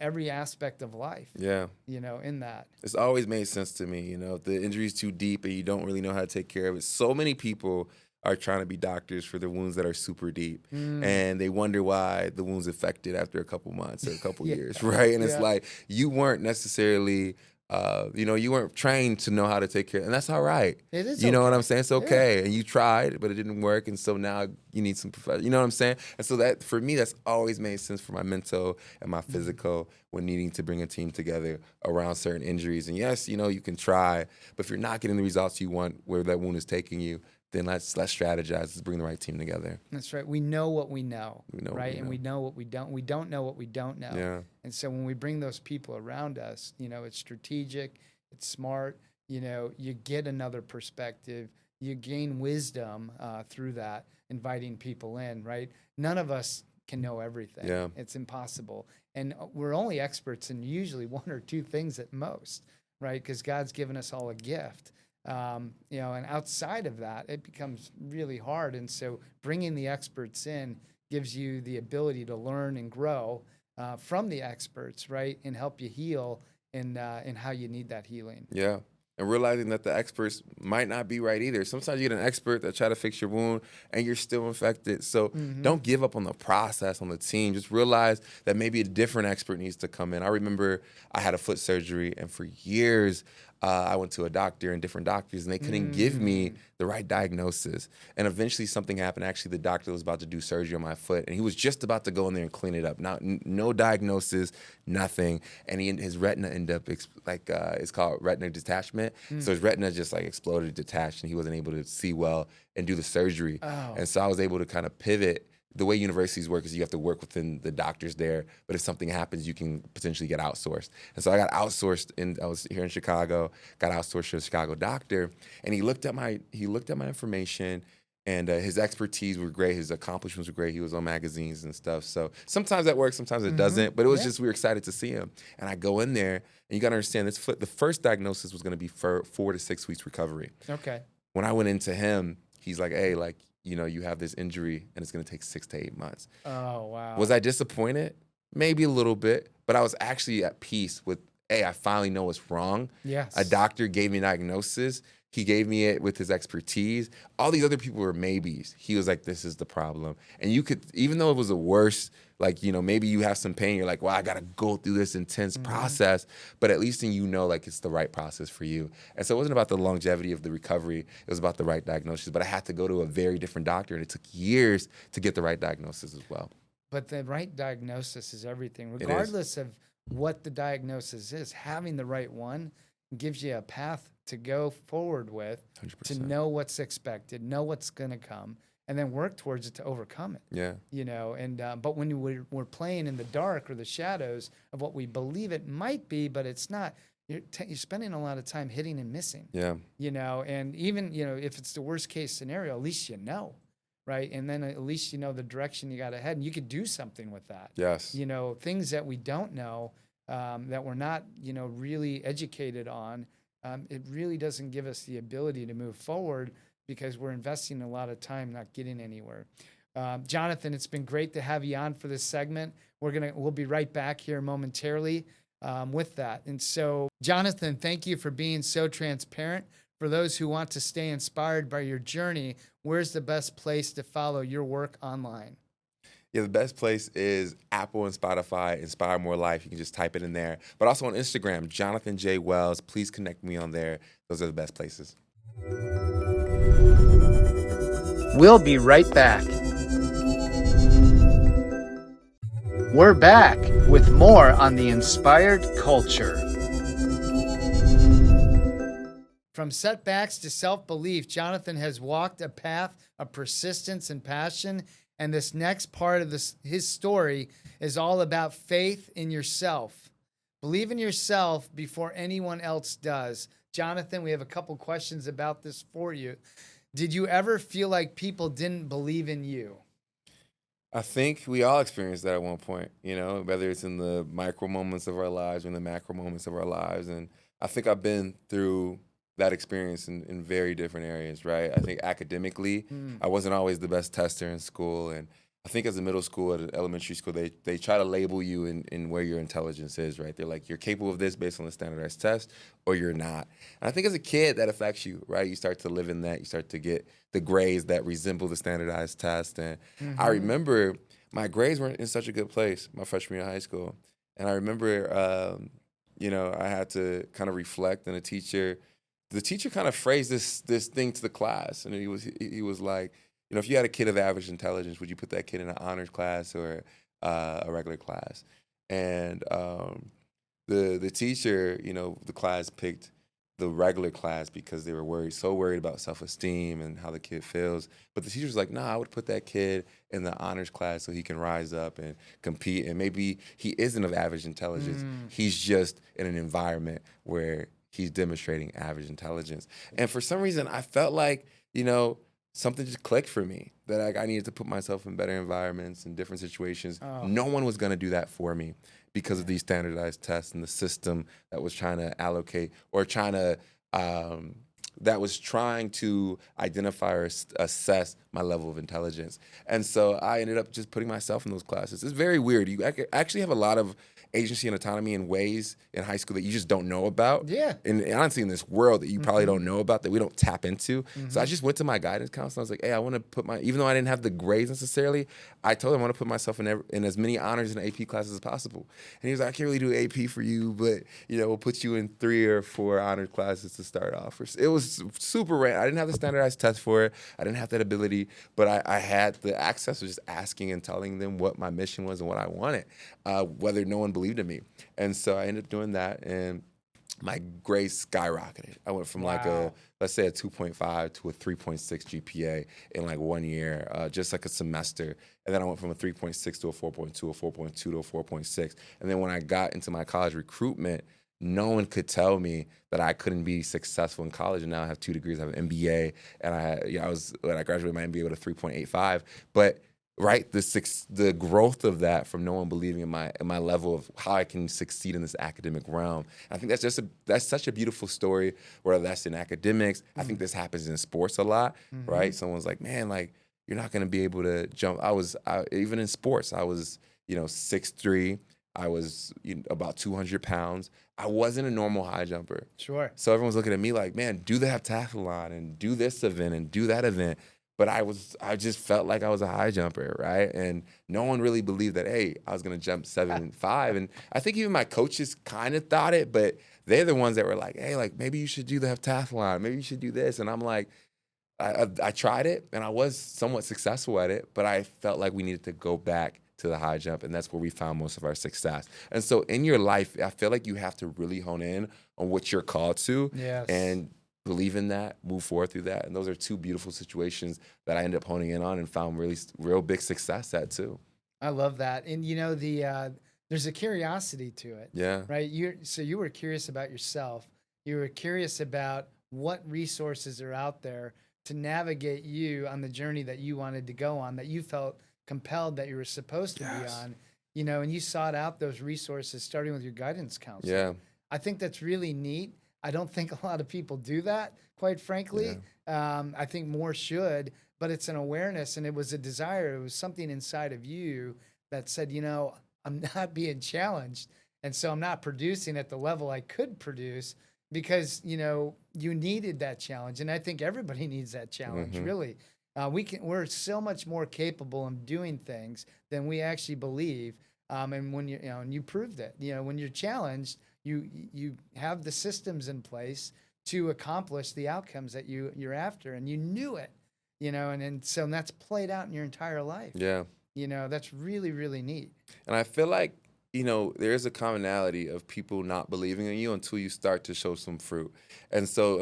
every aspect of life. Yeah. In that. It's always made sense to me. If the injury's too deep and you don't really know how to take care of it. So many people are trying to be doctors for the wounds that are super deep. And they wonder why the wound's affected after a couple months or a couple years, right? And it's like, you weren't necessarily... you weren't trained to know how to take care, and that's all right. It is. You know what I'm saying? It's okay, and you tried, but it didn't work, and so now you need some professional. You know what I'm saying? And so that for me, that's always made sense for my mental and my physical when needing to bring a team together around certain injuries. And yes, you can try, but if you're not getting the results you want where that wound is taking you, then let's strategize. Let's bring the right team together. That's right. We know what we know, right? And we know what we don't. We don't know what we don't know. Yeah. And so when we bring those people around us, it's strategic, it's smart. You get another perspective. You gain wisdom through that, inviting people in, right? None of us can know everything. Yeah. It's impossible. And we're only experts in usually one or two things at most, right? Because God's given us all a gift. And outside of that, it becomes really hard. And so bringing the experts in gives you the ability to learn and grow from the experts, right? And help you heal in how you need that healing. Yeah. And realizing that the experts might not be right either. Sometimes you get an expert that try to fix your wound and you're still infected. So don't give up on the process, on the team. Just realize that maybe a different expert needs to come in. I remember I had a foot surgery, and for years I went to a doctor and different doctors, and they couldn't give me the right diagnosis. And eventually something happened. Actually, the doctor was about to do surgery on my foot, and he was just about to go in there and clean it up. No diagnosis, nothing. And his retina ended up it's called retina detachment. So his retina just like exploded, detached, and he wasn't able to see well and do the surgery. Oh. And so I was able to kind of pivot. The way universities work is you have to work within the doctors there, but if something happens, you can potentially get outsourced. And so I got outsourced, I was here in Chicago, got outsourced to a Chicago doctor, and he looked at my information, and his expertise were great, his accomplishments were great. He was on magazines and stuff. So sometimes that works, sometimes it doesn't. But it was just we were excited to see him. And I go in there, and you got to understand this foot. The first diagnosis was going to be for 4 to 6 weeks recovery. Okay. When I went into him, he's like, "Hey, like, you have this injury and it's going to take 6 to 8 months." Oh, wow. Was I disappointed? Maybe a little bit, but I was actually at peace with, hey, I finally know what's wrong. Yes. A doctor gave me a diagnosis. He gave me it with his expertise. All these other people were maybes. He was like, this is the problem. And you could, even though it was the worst, like, maybe you have some pain, you're like, well, I got to go through this intense process, but at least then like it's the right process for you. And so it wasn't about the longevity of the recovery. It was about the right diagnosis. But I had to go to a very different doctor, and it took years to get the right diagnosis as well. But the right diagnosis is everything, regardless of what the diagnosis is. Having the right one gives you a path to go forward with, 100%. to know what's expected, know what's going to come, and then work towards it to overcome it. Yeah. And but when we're playing in the dark or the shadows of what we believe it might be, but it's not, you're spending a lot of time hitting and missing. Yeah. And even, if it's the worst case scenario, at least right? And then at least you know the direction you got ahead, and you could do something with that. Yes. Things that we don't know, that we're not, really educated on, it really doesn't give us the ability to move forward because we're investing a lot of time not getting anywhere. Jonathan, it's been great to have you on for this segment. We'll be right back here momentarily with that. And so, Jonathan, thank you for being so transparent. For those who want to stay inspired by your journey, where's the best place to follow your work online? Yeah, the best place is Apple and Spotify, Inspire More Life. You can just type it in there. But also on Instagram, Jonathan J. Wells. Please connect me on there. Those are the best places. We'll be right back. We're back with more on the Inspired Culture. From setbacks to self-belief, Jonathan has walked a path of persistence and passion. And this next part of his story is all about faith in yourself. Believe in yourself before anyone else does. Jonathan, we have a couple questions about this for you. Did you ever feel like people didn't believe in you? I think we all experience that at one point, whether it's in the micro moments of our lives or in the macro moments of our lives. And I think I've been through that experience in very different areas, right? I think academically, I wasn't always the best tester in school. And I think as a middle school, at elementary school, they try to label you in where your intelligence is, right? They're like, you're capable of this based on the standardized test, or you're not. And I think as a kid, that affects you, right? You start to live in that. You start to get the grades that resemble the standardized test. And I remember my grades weren't in such a good place my freshman year of high school. And I remember, I had to kind of reflect, and the teacher kind of phrased this thing to the class, and he was like, if you had a kid of average intelligence, would you put that kid in an honors class or a regular class? And the teacher, the class picked the regular class because they were so worried about self-esteem and how the kid feels. But the teacher was like, I would put that kid in the honors class so he can rise up and compete. And maybe he isn't of average intelligence. He's just in an environment where he's demonstrating average intelligence. And for some reason, I felt like, something just clicked for me, that I needed to put myself in better environments and different situations. Oh. No one was going to do that for me because of these standardized tests and the system that was trying to allocate or that was trying to identify or assess my level of intelligence. And so I ended up just putting myself in those classes. It's very weird. You actually have a lot of agency and autonomy in ways in high school that you just don't know about. Yeah. And honestly, in this world that you probably don't know about, that we don't tap into. So I Mhm. just went to my guidance counselor. I was like, hey, I want to put even though I didn't have the grades necessarily, I told him I want to put myself in as many honors and AP classes as possible. And he was like, I can't really do AP for you, but we'll put you in 3 or 4 honors classes to start off. It was super random. I didn't have the standardized test for it. I didn't have that ability, but I had the access of just asking and telling them what my mission was and what I wanted, whether no one believed in me. And so I ended up doing that, and my grades skyrocketed. I went from like Wow. let's say a 2.5 to a 3.6 GPA in like 1 year, just like a semester. And then I went from a 3.6 to a 4.2, a 4.2 to a 4.6. And then when I got into my college recruitment, no one could tell me that I couldn't be successful in college. And now I have 2 degrees. I have an MBA, and when I graduated my MBA with a 3.85. But right, the growth of that from no one believing in my level of how I can succeed in this academic realm. And I think that's such a beautiful story. Whether that's in academics, I think this happens in sports a lot, right? Someone's like, man, like you're not going to be able to jump. Even in sports, I was 6'3". I was about 200 pounds. I wasn't a normal high jumper. Sure. So everyone's looking at me like, man, do the heptathlon and do this event and do that event. But I just felt like I was a high jumper, right? And no one really believed that, hey, I was gonna jump 7.5. And I think even my coaches kind of thought it, but they're the ones that were like, hey, like maybe you should do the heptathlon, maybe you should do this. And I'm like, I tried it, and I was somewhat successful at it, but I felt like we needed to go back to the high jump, and that's where we found most of our success. And so in your life, I feel like you have to really hone in on what you're called to. Yes. And believe in that, move forward through that. And those are 2 beautiful situations that I ended up honing in on and found real big success at too. I love that. And there's a curiosity to it. Yeah. Right? You were curious about yourself. You were curious about what resources are out there to navigate you on the journey that you wanted to go on, that you felt compelled that you were supposed to be on. And you sought out those resources starting with your guidance counselor. Yeah. I think that's really neat. I don't think a lot of people do that, quite frankly. I think more should, but it's an awareness, and it was a desire. It was something inside of you that said, I'm not being challenged, and so I'm not producing at the level I could produce because, you needed that challenge. And I think everybody needs that challenge, really. We're so much more capable of doing things than we actually believe. And when and you proved it, when you're challenged, you have the systems in place to accomplish the outcomes that you're after, and you knew it, and so that's played out in your entire life. Yeah. That's really, really neat. And I feel like, there is a commonality of people not believing in you until you start to show some fruit. And so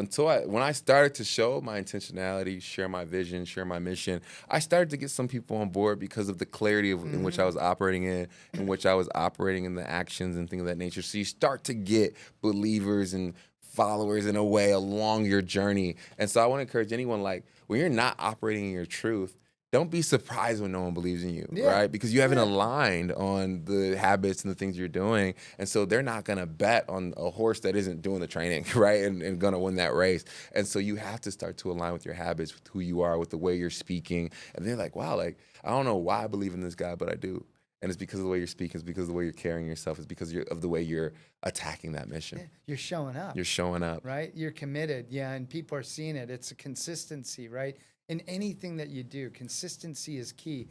when I started to show my intentionality, share my vision, share my mission, I started to get some people on board because of the clarity in which I was operating in which I was operating in the actions and things of that nature. So you start to get believers and followers in a way along your journey. And so I want to encourage anyone, like, when you're not operating in your truth, don't be surprised when no one believes in you, right? Because you haven't aligned on the habits and the things you're doing. And so they're not going to bet on a horse that isn't doing the training, right? And going to win that race. And so you have to start to align with your habits, with who you are, with the way you're speaking. And they're like, wow, like, I don't know why I believe in this guy, but I do. And it's because of the way you're speaking. It's because of the way you're carrying yourself. It's because of the way you're attacking that mission. You're showing up. You're showing up. Right? You're committed. Yeah, and people are seeing it. It's a consistency, right? In anything that you do, consistency is key.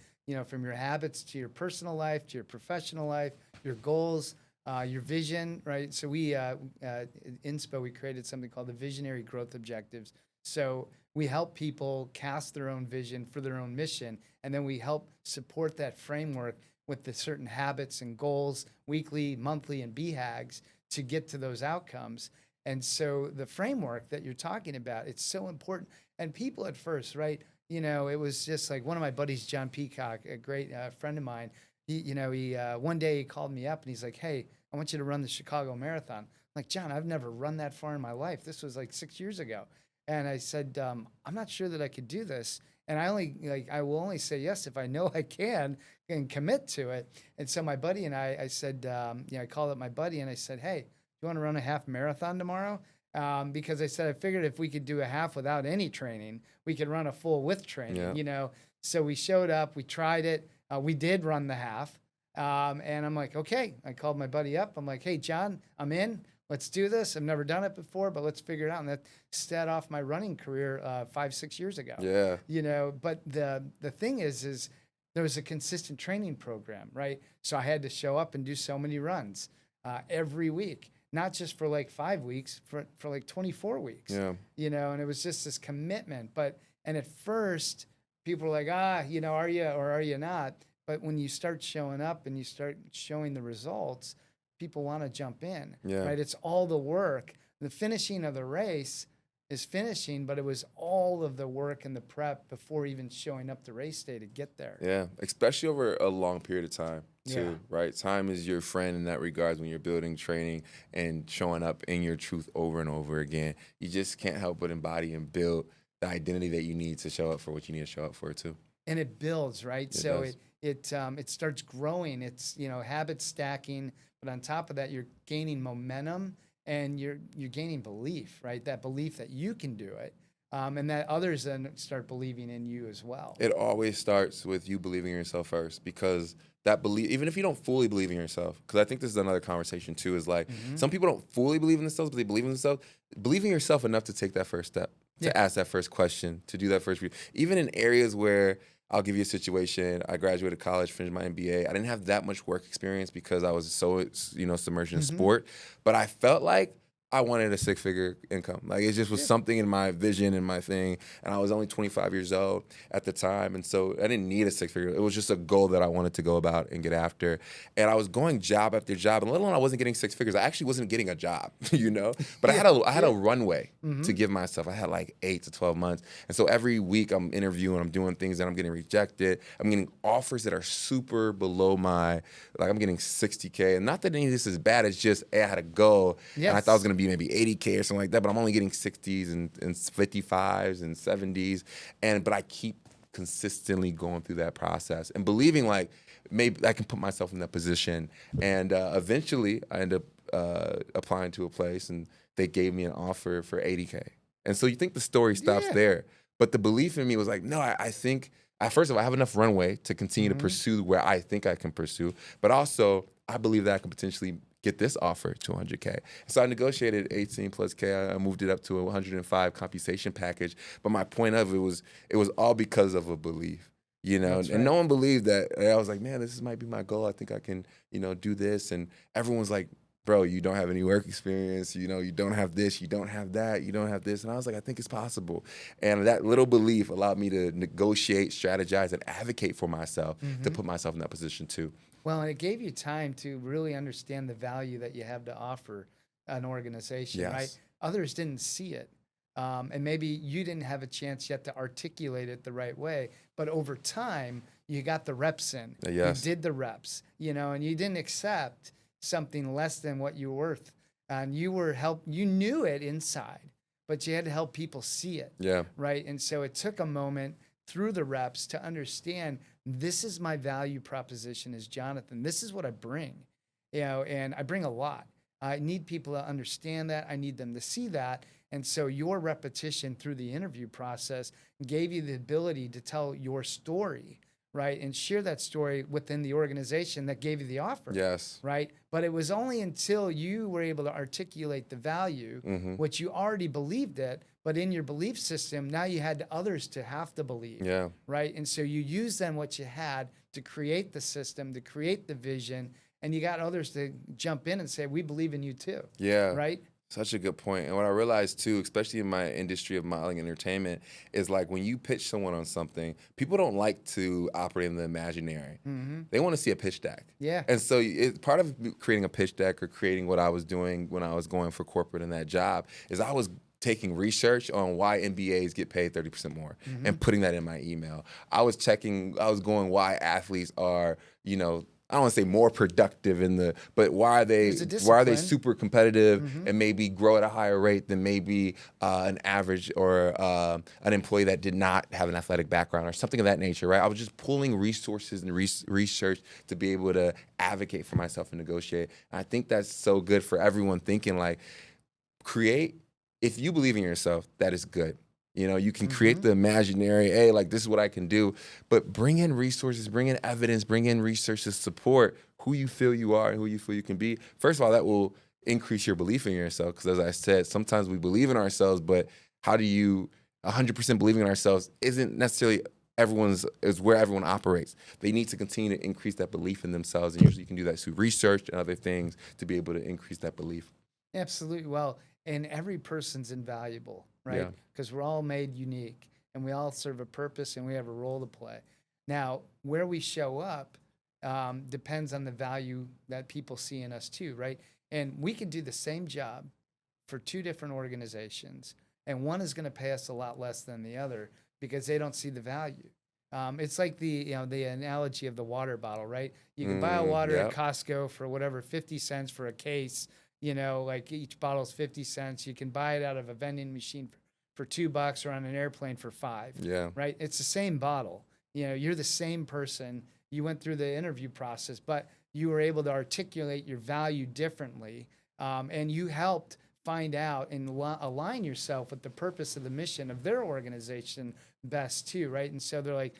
From your habits to your personal life, to your professional life, your goals, your vision, right? So we, at INSPO, we created something called the Visionary Growth Objectives. So we help people cast their own vision for their own mission, and then we help support that framework with the certain habits and goals, weekly, monthly, and BHAGs to get to those outcomes. And so the framework that you're talking about, it's so important. And people at first, right, it was just like one of my buddies, John Peacock, a great friend of mine, he one day he called me up and he's like, hey, I want you to run the Chicago Marathon. I'm like, John, I've never run that far in my life. This was like 6 years ago. And I said, I'm not sure that I could do this. And I will only say yes if I know I can and commit to it. And so my buddy and I said, I called up my buddy and I said, hey, you want to run a half marathon tomorrow? Because I said, I figured if we could do a half without any training, we could run a full with training, So we showed up, we tried it. We did run the half. And I'm like, okay. I called my buddy up. I'm like, hey, John, I'm in. Let's do this. I've never done it before, but let's figure it out. And that set off my running career 5, 6 years ago. Yeah. But the thing is there was a consistent training program, right? So I had to show up and do so many runs every week, not just for like 5 weeks, for like 24 weeks. Yeah. And it was just this commitment. And at first, people were like, are you or are you not? But when you start showing up and you start showing the results, people want to jump in, right? It's all the work. The finishing of the race is finishing, but it was all of the work and the prep before even showing up to race day to get there. Yeah, especially over a long period of time too, right? Time is your friend in that regards when you're building training and showing up in your truth over and over again. You just can't help but embody and build the identity that you need to show up for what you need to show up for too. And it builds, right? It starts growing. It's, habit stacking, but on top of that, you're gaining momentum and you're gaining belief, right? That belief that you can do it, and that others then start believing in you as well. It always starts with you believing in yourself first, because that belief, even if you don't fully believe in yourself, because I think this is another conversation too, is like some people don't fully believe in themselves, but they believe in themselves. Believe in yourself enough to take that first step, to ask that first question, to do that first review. Even in areas where, I'll give you a situation. I graduated college, finished my MBA. I didn't have that much work experience because I was so, submerged in sport. But I felt like I wanted a 6-figure income. Like, it just was something in my vision and my thing. And I was only 25 years old at the time. And so I didn't need a 6-figure. It was just a goal that I wanted to go about and get after. And I was going job after job. And let alone I wasn't getting 6 figures. I actually wasn't getting a job, But I had a runway to give myself. I had like 8 to 12 months. And so every week I'm interviewing, I'm doing things and I'm getting rejected. I'm getting offers that are super below I'm getting 60K. And not that any of this is bad. It's just, I had a goal. And I thought it was going to be maybe 80K or something like that, but I'm only getting 60s and 55s and 70s. But I keep consistently going through that process and believing like maybe I can put myself in that position. And eventually I end up applying to a place and they gave me an offer for 80K. And so you think the story stops there, but the belief in me was like, no, I think, first of all, I have enough runway to continue to pursue where I think I can pursue, but also I believe that I can potentially get this offer to 100K. So I negotiated 18 plus K. I moved it up to a 105 compensation package. But my point of it was all because of a belief, That's right. And no one believed that. And I was like, man, this might be my goal. I think I can, do this. And everyone's like, bro, you don't have any work experience. You don't have this, you don't have that, you don't have this. And I was like, I think it's possible. And that little belief allowed me to negotiate, strategize, and advocate for myself to put myself in that position too. Well, and it gave you time to really understand the value that you have to offer an organization, right? Others didn't see it. And maybe you didn't have a chance yet to articulate it the right way. But over time, you got the reps in. You did the reps, and you didn't accept something less than what you were worth. And you knew it inside, but you had to help people see it. Right. And so it took a moment through the reps to understand, this is my value proposition as Jonathan. This is what I bring, and I bring a lot. I need people to understand that. I need them to see that. And so your repetition through the interview process gave you the ability to tell your story, right? And share that story within the organization that gave you the offer. Right. But it was only until you were able to articulate the value, which you already believed it, but in your belief system, now you had others to have to believe. Right. And so you used then what you had to create the system, to create the vision, and you got others to jump in and say, we believe in you too. Right. Such a good point. And what I realized too, especially in my industry of modeling and entertainment, is like when you pitch someone on something, people don't like to operate in the imaginary. They want to see a pitch deck. And so part of creating a pitch deck or creating what I was doing when I was going for corporate in that job is I was taking research on why MBAs get paid 30% more and putting that in my email. I was going why athletes are, I don't want to say more productive but why are they super competitive and maybe grow at a higher rate than maybe an average or an employee that did not have an athletic background or something of that nature, right? I was just pulling resources and research to be able to advocate for myself and negotiate. And I think that's so good for everyone thinking like, if you believe in yourself, that is good. You know, you can create Mm-hmm. the imaginary, hey, like this is what I can do, but bring in resources, bring in evidence, bring in research to support who you feel you are and who you feel you can be. First of all, that will increase your belief in yourself. Because as I said, sometimes we believe in ourselves, but how do you 100% believing in ourselves isn't necessarily is where everyone operates. They need to continue to increase that belief in themselves. And usually you can do that through research and other things to be able to increase that belief. Absolutely. Well, and every person's invaluable, right? Yeah. Because we're all made unique and we all serve a purpose and we have a role to play. Now, where we show up depends on the value that people see in us too, right? And we can do the same job for two different organizations, and one is going to pay us a lot less than the other because they don't see the value. It's like the analogy of the water bottle, right? You can buy a water at Yeah. Costco for whatever 50 cents for a case. Like each bottle's 50 cents. You can buy it out of a vending machine for $2 or on an airplane for 5. Yeah. Right? It's the same bottle. You're the same person. You went through the interview process, but you were able to articulate your value differently, and you helped find out and align yourself with the purpose of the mission of their organization best too, right? And so they're like,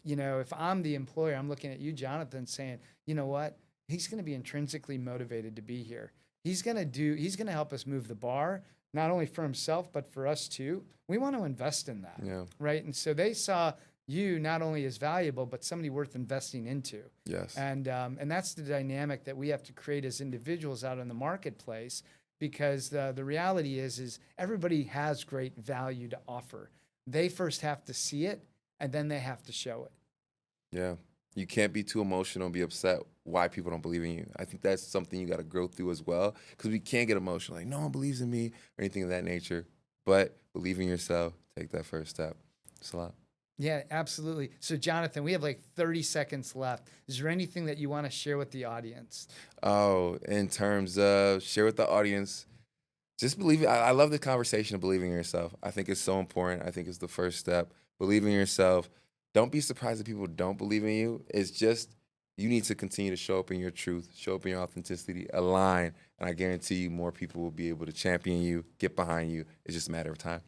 if I'm the employer, I'm looking at you, Jonathan, saying, you know what? He's going to be intrinsically motivated to be here. He's going to help us move the bar, not only for himself, but for us too. We want to invest in that, Yeah. right? And so they saw you not only as valuable, but somebody worth investing into. Yes. And that's the dynamic that we have to create as individuals out in the marketplace, because the reality is everybody has great value to offer. They first have to see it, and then they have to show it. Yeah. You can't be too emotional and be upset why people don't believe in you. I think that's something you got to grow through as well, because we can't get emotional, like no one believes in me or anything of that nature. But believe in yourself, take that first step. It's a lot. Yeah, absolutely. So, Jonathan, we have like 30 seconds left. Is there anything that you want to share with the audience? Oh, in terms of share with the audience, just believe it. I love the conversation of believing in yourself. I think it's so important. I think it's the first step. Believe in yourself. Don't be surprised if people don't believe in you. It's just you need to continue to show up in your truth, show up in your authenticity, align, and I guarantee you more people will be able to champion you, get behind you. It's just a matter of time.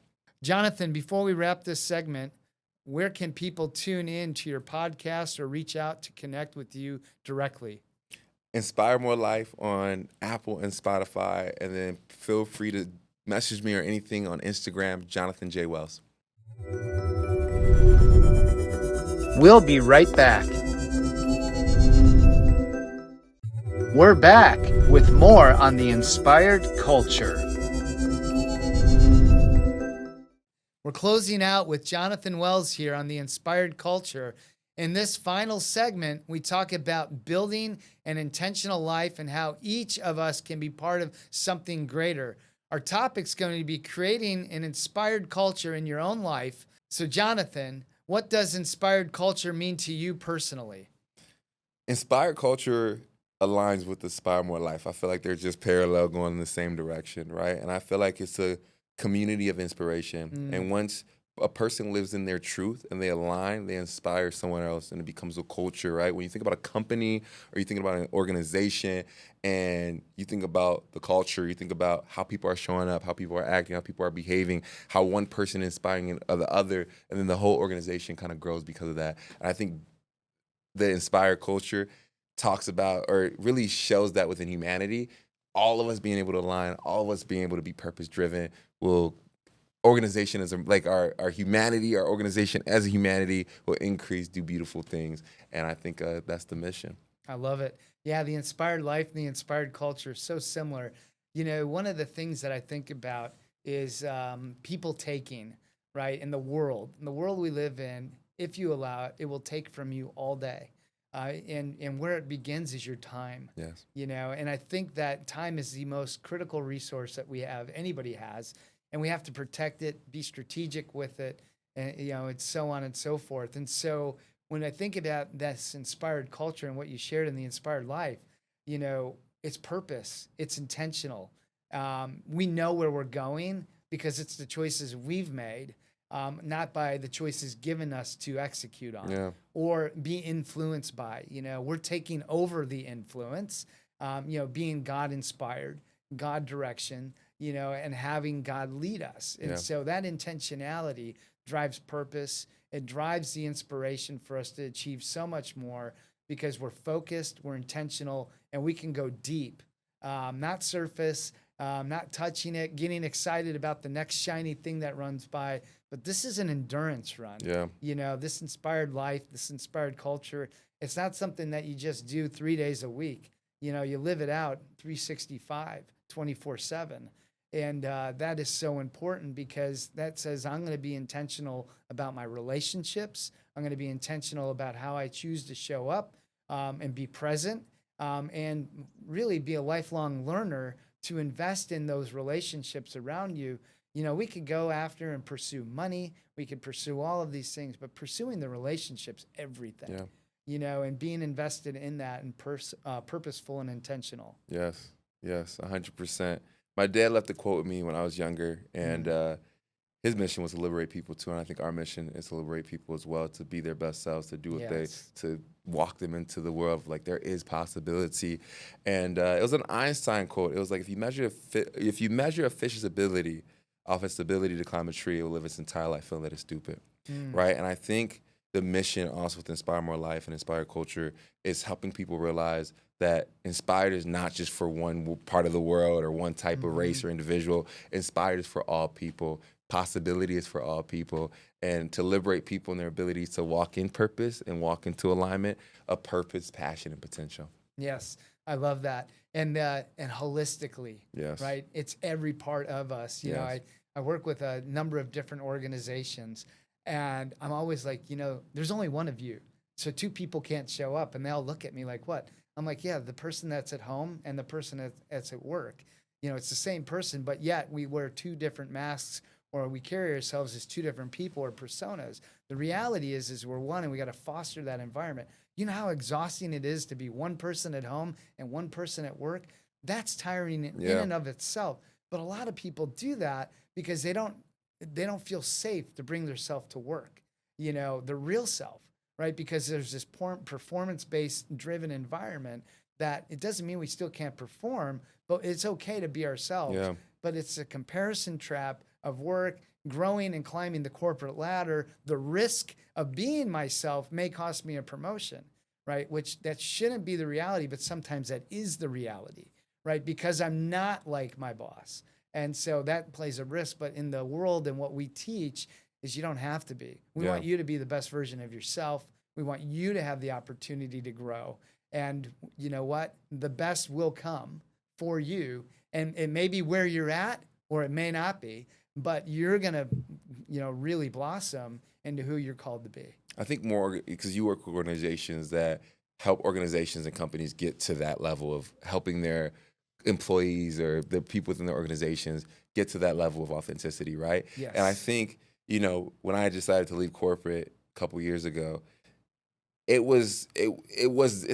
Jonathan, before we wrap this segment, where can people tune in to your podcast or reach out to connect with you directly? Inspire More Life on Apple and Spotify, and then feel free to message me or anything on Instagram, Jonathan J. Wells. We'll be right back. We're back with more on the inspired culture. We're closing out with Jonathan Wells here on the inspired culture. In this final segment, we talk about building an intentional life and how each of us can be part of something greater. Our topic's going to be creating an inspired culture in your own life. So, Jonathan, what does inspired culture mean to you personally? Inspired culture aligns with Inspire More Life. I feel like they're just parallel, going in the same direction, right? And I feel like it's a community of inspiration. And once a person lives in their truth and they align, they inspire someone else, and it becomes a culture, right? When you think about a company or you think about an organization and you think about the culture, you think about how people are showing up, how people are acting, how people are behaving, how one person is inspiring the other, and then the whole organization kind of grows because of that. And I think the inspired culture talks about, or really shows that within humanity, all of us being able to align, all of us being able to be purpose driven will organization is like our humanity, our organization as a humanity will increase, do beautiful things. And I think that's the mission. I love it. Yeah, the inspired life and the inspired culture are so similar. One of the things that I think about is people taking, right? In the world we live in, if you allow it, it will take from you all day. And where it begins is your time. Yes. And I think that time is the most critical resource that anybody has. And we have to protect it, be strategic with it, and and so on and so forth. And so when I think about this inspired culture and what you shared in the inspired life, it's purpose, it's intentional. We know where we're going because it's the choices we've made, not by the choices given us to execute on or be influenced by. We're taking over the influence, being God inspired, God direction, and having God lead us. And Yeah. so that intentionality drives purpose. It drives the inspiration for us to achieve so much more because we're focused, we're intentional, and we can go deep, not surface, not touching it, getting excited about the next shiny thing that runs by. But this is an endurance run. Yeah. This inspired life, this inspired culture, it's not something that you just do 3 days a week. You live it out 365, 24/7. And that is so important because that says I'm going to be intentional about my relationships. I'm going to be intentional about how I choose to show up and be present and really be a lifelong learner to invest in those relationships around you. We could go after and pursue money. We could pursue all of these things, but pursuing the relationships, everything. Yeah. And being invested in that and purposeful and intentional. Yes. Yes. 100%. My dad left a quote with me when I was younger, and his mission was to liberate people too. And I think our mission is to liberate people as well, to be their best selves, to do what to walk them into the world of, like, there is possibility. And it was an Einstein quote. It was like, if you measure a fish's ability off its ability to climb a tree, it will live its entire life feeling that it's stupid, right? And I think the mission also with Inspire More Life and Inspire Culture is helping people realize that Inspired is not just for one part of the world or one type of race or individual. Inspired is for all people. Possibility is for all people. And to liberate people in their abilities to walk in purpose and walk into alignment of purpose, passion, and potential. Yes, I love that. And holistically, Yes. right? It's every part of us. I work with a number of different organizations, and I'm always like, there's only one of you. So 2 people can't show up, and they all look at me like, what? I'm like, yeah, the person that's at home and the person that's at work. It's the same person, but yet we wear 2 different masks, or we carry ourselves as 2 different people or personas. The reality is we're one, and we got to foster that environment. You know how exhausting it is to be one person at home and one person at work? That's tiring in and of itself. But a lot of people do that because they don't feel safe to bring their self to work, the real self, right? Because there's this performance-based driven environment that it doesn't mean we still can't perform, but it's okay to be ourselves. Yeah. But it's a comparison trap of work, growing and climbing the corporate ladder. The risk of being myself may cost me a promotion, right? Which that shouldn't be the reality, but sometimes that is the reality, right? Because I'm not like my boss. And so that plays a risk. But in the world and what we teach is you don't have to be. We want you to be the best version of yourself. We want you to have the opportunity to grow. And you know what? The best will come for you. And it may be where you're at, or it may not be, but you're going to, really blossom into who you're called to be. I think more because you work with organizations that help organizations and companies get to that level of helping their employees or the people within the organizations get to that level of authenticity, right? Yes. And I think, when I decided to leave corporate a couple years ago, it's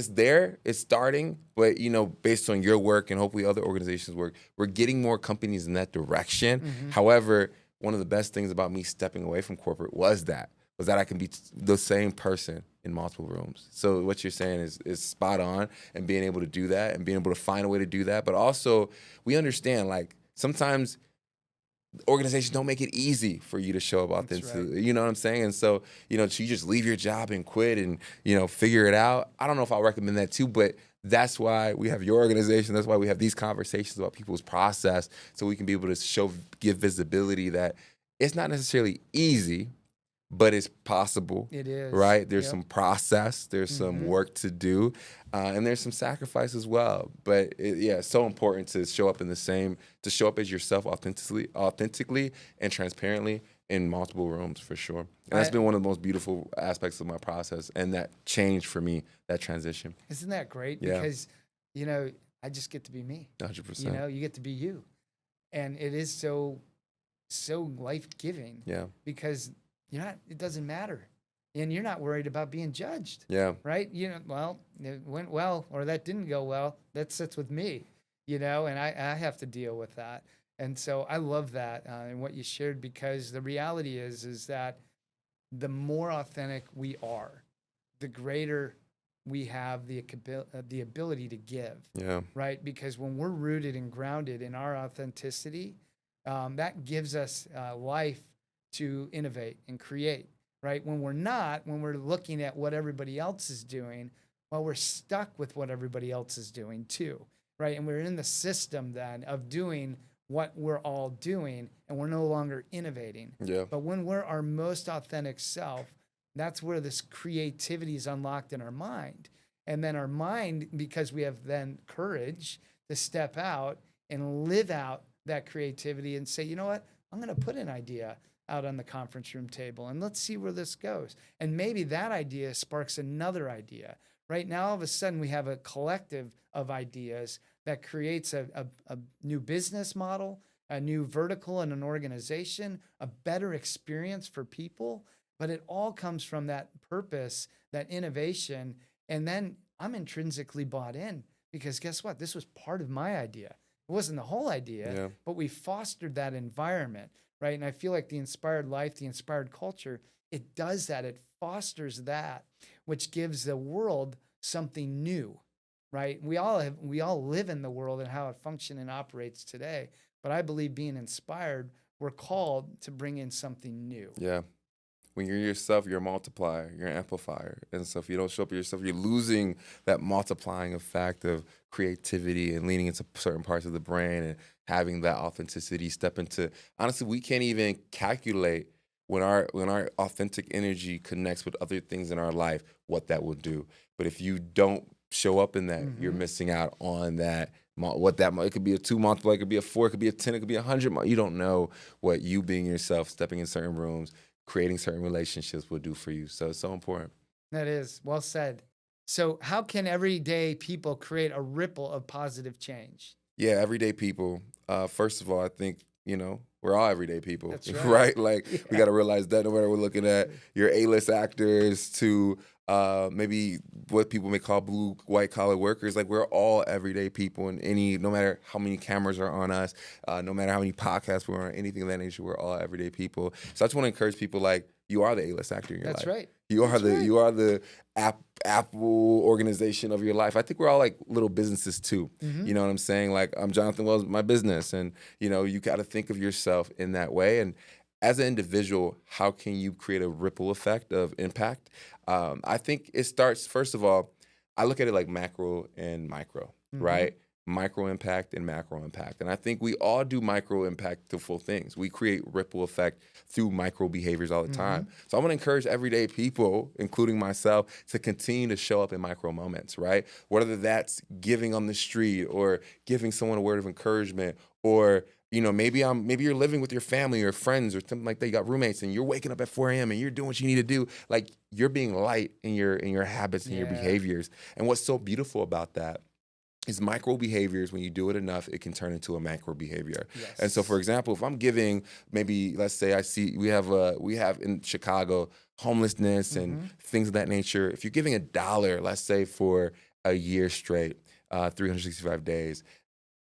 there, it's starting, but based on your work and hopefully other organizations' work, we're getting more companies in that direction. However, one of the best things about me stepping away from corporate was that I can be the same person in multiple rooms. So what you're saying is spot on, and being able to do that and being able to find a way to do that. But also we understand, like, sometimes organizations don't make it easy for you to show up authentically. Right. You know what I'm saying? And so, you just leave your job and quit and, figure it out. I don't know if I'll recommend that too, but that's why we have your organization. That's why we have these conversations about people's process, so we can be able to give visibility that it's not necessarily easy, but it's possible. It is. Right? There's some process. There's some work to do. And there's some sacrifice as well. But it's so important to show up as yourself authentically and transparently in multiple rooms, for sure. And that's been one of the most beautiful aspects of my process, and that change for me, that transition. Isn't that great? Yeah. Because, I just get to be me. 100%. You get to be you. And it is so life-giving. Yeah. Because it doesn't matter. And you're not worried about being judged. Yeah. Right? Well, it went well, or that didn't go well. That sits with me, and I have to deal with that. And so I love that and what you shared, because the reality is that the more authentic we are, the greater we have the ability to give, Yeah. right? Because when we're rooted and grounded in our authenticity, that gives us life to innovate and create, right? When we're not, when we're looking at what everybody else is doing, well, we're stuck with what everybody else is doing too, right? And we're in the system then of doing what we're all doing, and we're no longer innovating. Yeah. But when we're our most authentic self, that's where this creativity is unlocked in our mind. And then our mind, because we have then courage to step out and live out that creativity and say, you know what, I'm going to put an idea out on the conference room table and let's see where this goes. And maybe that idea sparks another idea. Right now, all of a sudden, we have a collective of ideas that creates a new business model, a new vertical in an organization, a better experience for people. But it all comes from that purpose, that innovation. And then I'm intrinsically bought in because guess what? This was part of my idea. It wasn't the whole idea, Yeah. but we fostered that environment, right? And I feel like the inspired life, the inspired culture, it does that. It fosters that, which gives the world something new, right? We all live in the world and how it functions and operates today. But I believe being inspired, we're called to bring in something new. Yeah. When you're yourself, you're a multiplier, you're an amplifier. And so if you don't show up yourself, you're losing that multiplying effect of creativity and leaning into certain parts of the brain and having that authenticity step into. Honestly, we can't even calculate when our authentic energy connects with other things in our life, what that will do. But if you don't show up in that, you're missing out on that. It could be a 2 multiplier, it could be a 4, it could be a 10, it could be 100. You don't know what you being yourself, stepping in certain rooms, creating certain relationships will do for you. So it's so important. That is well said. So how can everyday people create a ripple of positive change? Yeah, everyday people. First of all, I think, we're all everyday people, That's right. right? Like, we Yeah. got to realize that no matter we're looking at your A-list actors to maybe what people may call blue, white collar workers, like we're all everyday people, and no matter how many cameras are on us, no matter how many podcasts we're on, anything of that nature, we're all everyday people. So I just want to encourage people, like, you are the A-list actor in your That's life. right. You are That's right. you are the Apple organization of your life. I think we're all like little businesses too. You know what I'm saying? Like, I'm Jonathan Wells, my business, and you got to think of yourself in that way. And as an individual, how can you create a ripple effect of impact? I think it starts, first of all, I look at it like macro and micro, right? Micro impact and macro impact. And I think we all do micro impactful things. We create ripple effect through micro behaviors all the time. So I want to encourage everyday people, including myself, to continue to show up in micro moments, right? Whether that's giving on the street or giving someone a word of encouragement, or maybe you're living with your family or friends or something like that. You got roommates and you're waking up at 4 a.m. and you're doing what you need to do. Like, you're being light in your habits and your behaviors. And what's so beautiful about that is micro behaviors, when you do it enough, it can turn into a macro behavior. Yes. And so, for example, if I'm giving, maybe let's say we have in Chicago homelessness and things of that nature. If you're giving $1, let's say for a year straight, 365 days,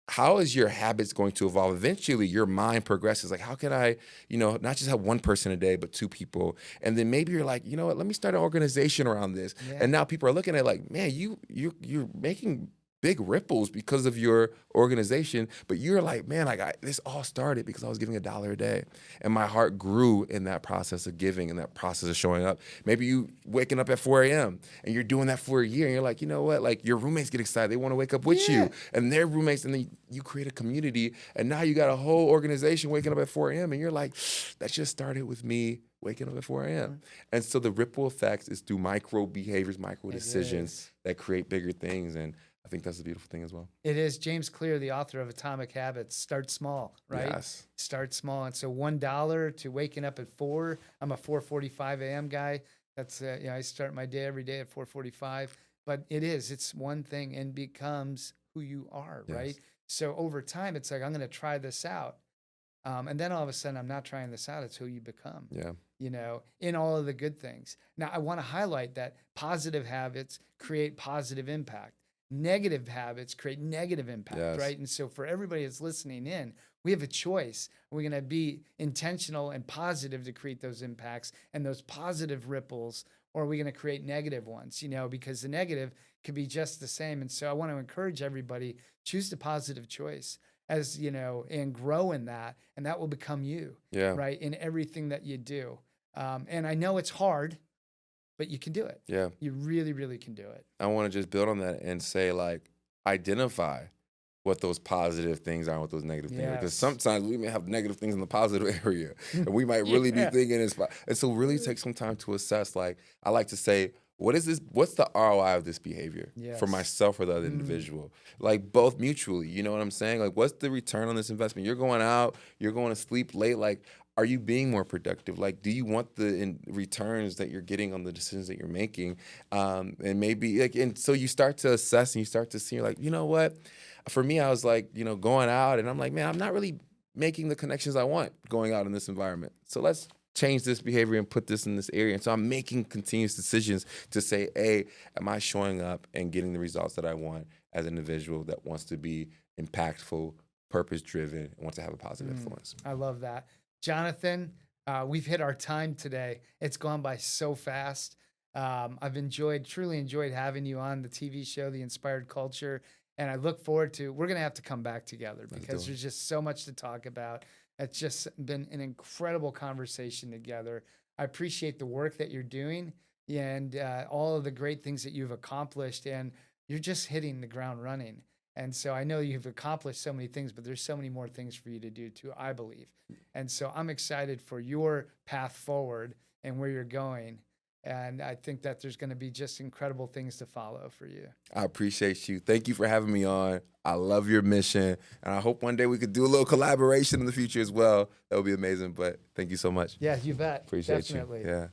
how is your habits going to evolve? Eventually, your mind progresses. Like, how can I, not just have one person a day, but 2 people? And then maybe you're like, you know what, let me start an organization around this. Yeah. And now people are looking at it like, man, you're making big ripples because of your organization. But you're like, man, this all started because I was giving $1 a day. And my heart grew in that process of giving and that process of showing up. Maybe you waking up at 4 a.m. and you're doing that for a year. And you're like, you know what? Like, your roommates get excited. They want to wake up with you. And their roommates. And then you create a community. And now you got a whole organization waking up at 4 a.m. And you're like, that just started with me waking up at 4 a.m. And so the ripple effects is through micro behaviors, micro decisions that create bigger things. And I think that's a beautiful thing as well. It is. James Clear, the author of Atomic Habits, start small, right? Yes. Start small. And so $1 to waking up at 4. I'm a 4:45 a.m. guy. That's I start my day every day at 4:45. But it's one thing and becomes who you are, right? So over time, it's like, I'm going to try this out. And then all of a sudden, I'm not trying this out. It's who you become. Yeah. In all of the good things. Now, I want to highlight that positive habits create positive impact. Negative habits create negative impact, right? And so for everybody that's listening in, we have a choice. We're going to be intentional and positive to create those impacts, and those positive ripples or are we going to create negative ones? Because the negative could be just the same. And so I want to encourage everybody, choose the positive choice and grow in that. And that will become you, Yeah. right? In everything that you do. And I know it's hard, but you can do it. Yeah. You really, really can do it. I want to just build on that and say, like, identify what those positive things are and what those negative things are. Because sometimes we may have negative things in the positive area, and we might really be thinking it's fine. And so really take some time to assess, like, I like to say, what's the ROI of this behavior for myself or the other individual? Like, both mutually, you know what I'm saying? Like, what's the return on this investment? You're going out, you're going to sleep late, like, are you being more productive? Like, do you want the returns that you're getting on the decisions that you're making? And maybe, like, and so you start to assess and you start to see, you're like, you know what? For me, I was like, going out and I'm like, man, I'm not really making the connections I want going out in this environment. So let's change this behavior and put this in this area. And so I'm making continuous decisions to say, hey, am I showing up and getting the results that I want as an individual that wants to be impactful, purpose-driven, and wants to have a positive influence? I love that. Jonathan, we've hit our time today. It's gone by so fast. I've truly enjoyed having you on the TV show, The Inspired Culture. And I look forward to, we're going to have to come back together because there's just so much to talk about. It's just been an incredible conversation together. I appreciate the work that you're doing and all of the great things that you've accomplished. And you're just hitting the ground running. And so I know you've accomplished so many things, but there's so many more things for you to do too, I believe. And so I'm excited for your path forward and where you're going. And I think that there's going to be just incredible things to follow for you. I appreciate you. Thank you for having me on. I love your mission. And I hope one day we could do a little collaboration in the future as well. That would be amazing. But thank you so much. Yeah, you bet. Appreciate Definitely. you. Yeah.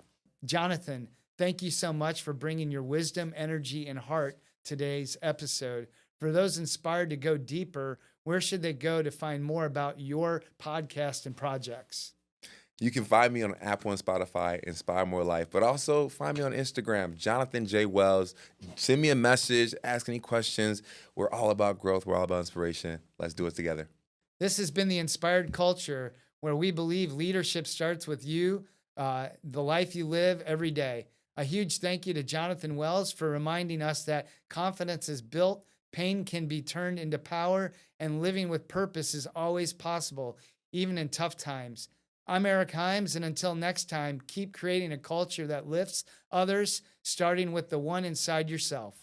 Jonathan, thank you so much for bringing your wisdom, energy, and heart today's episode. For those inspired to go deeper, where should they go to find more about your podcast and projects? You can find me on Apple and Spotify, Inspire More Life, but also find me on Instagram, Jonathan J. Wells. Send me a message, ask any questions. We're all about growth. We're all about inspiration. Let's do it together. This has been The Inspired Culture, where we believe leadership starts with you, the life you live every day. A huge thank you to Jonathan Wells for reminding us that confidence is built, pain can be turned into power, and living with purpose is always possible, even in tough times. I'm Eric Himes, and until next time, keep creating a culture that lifts others, starting with the one inside yourself.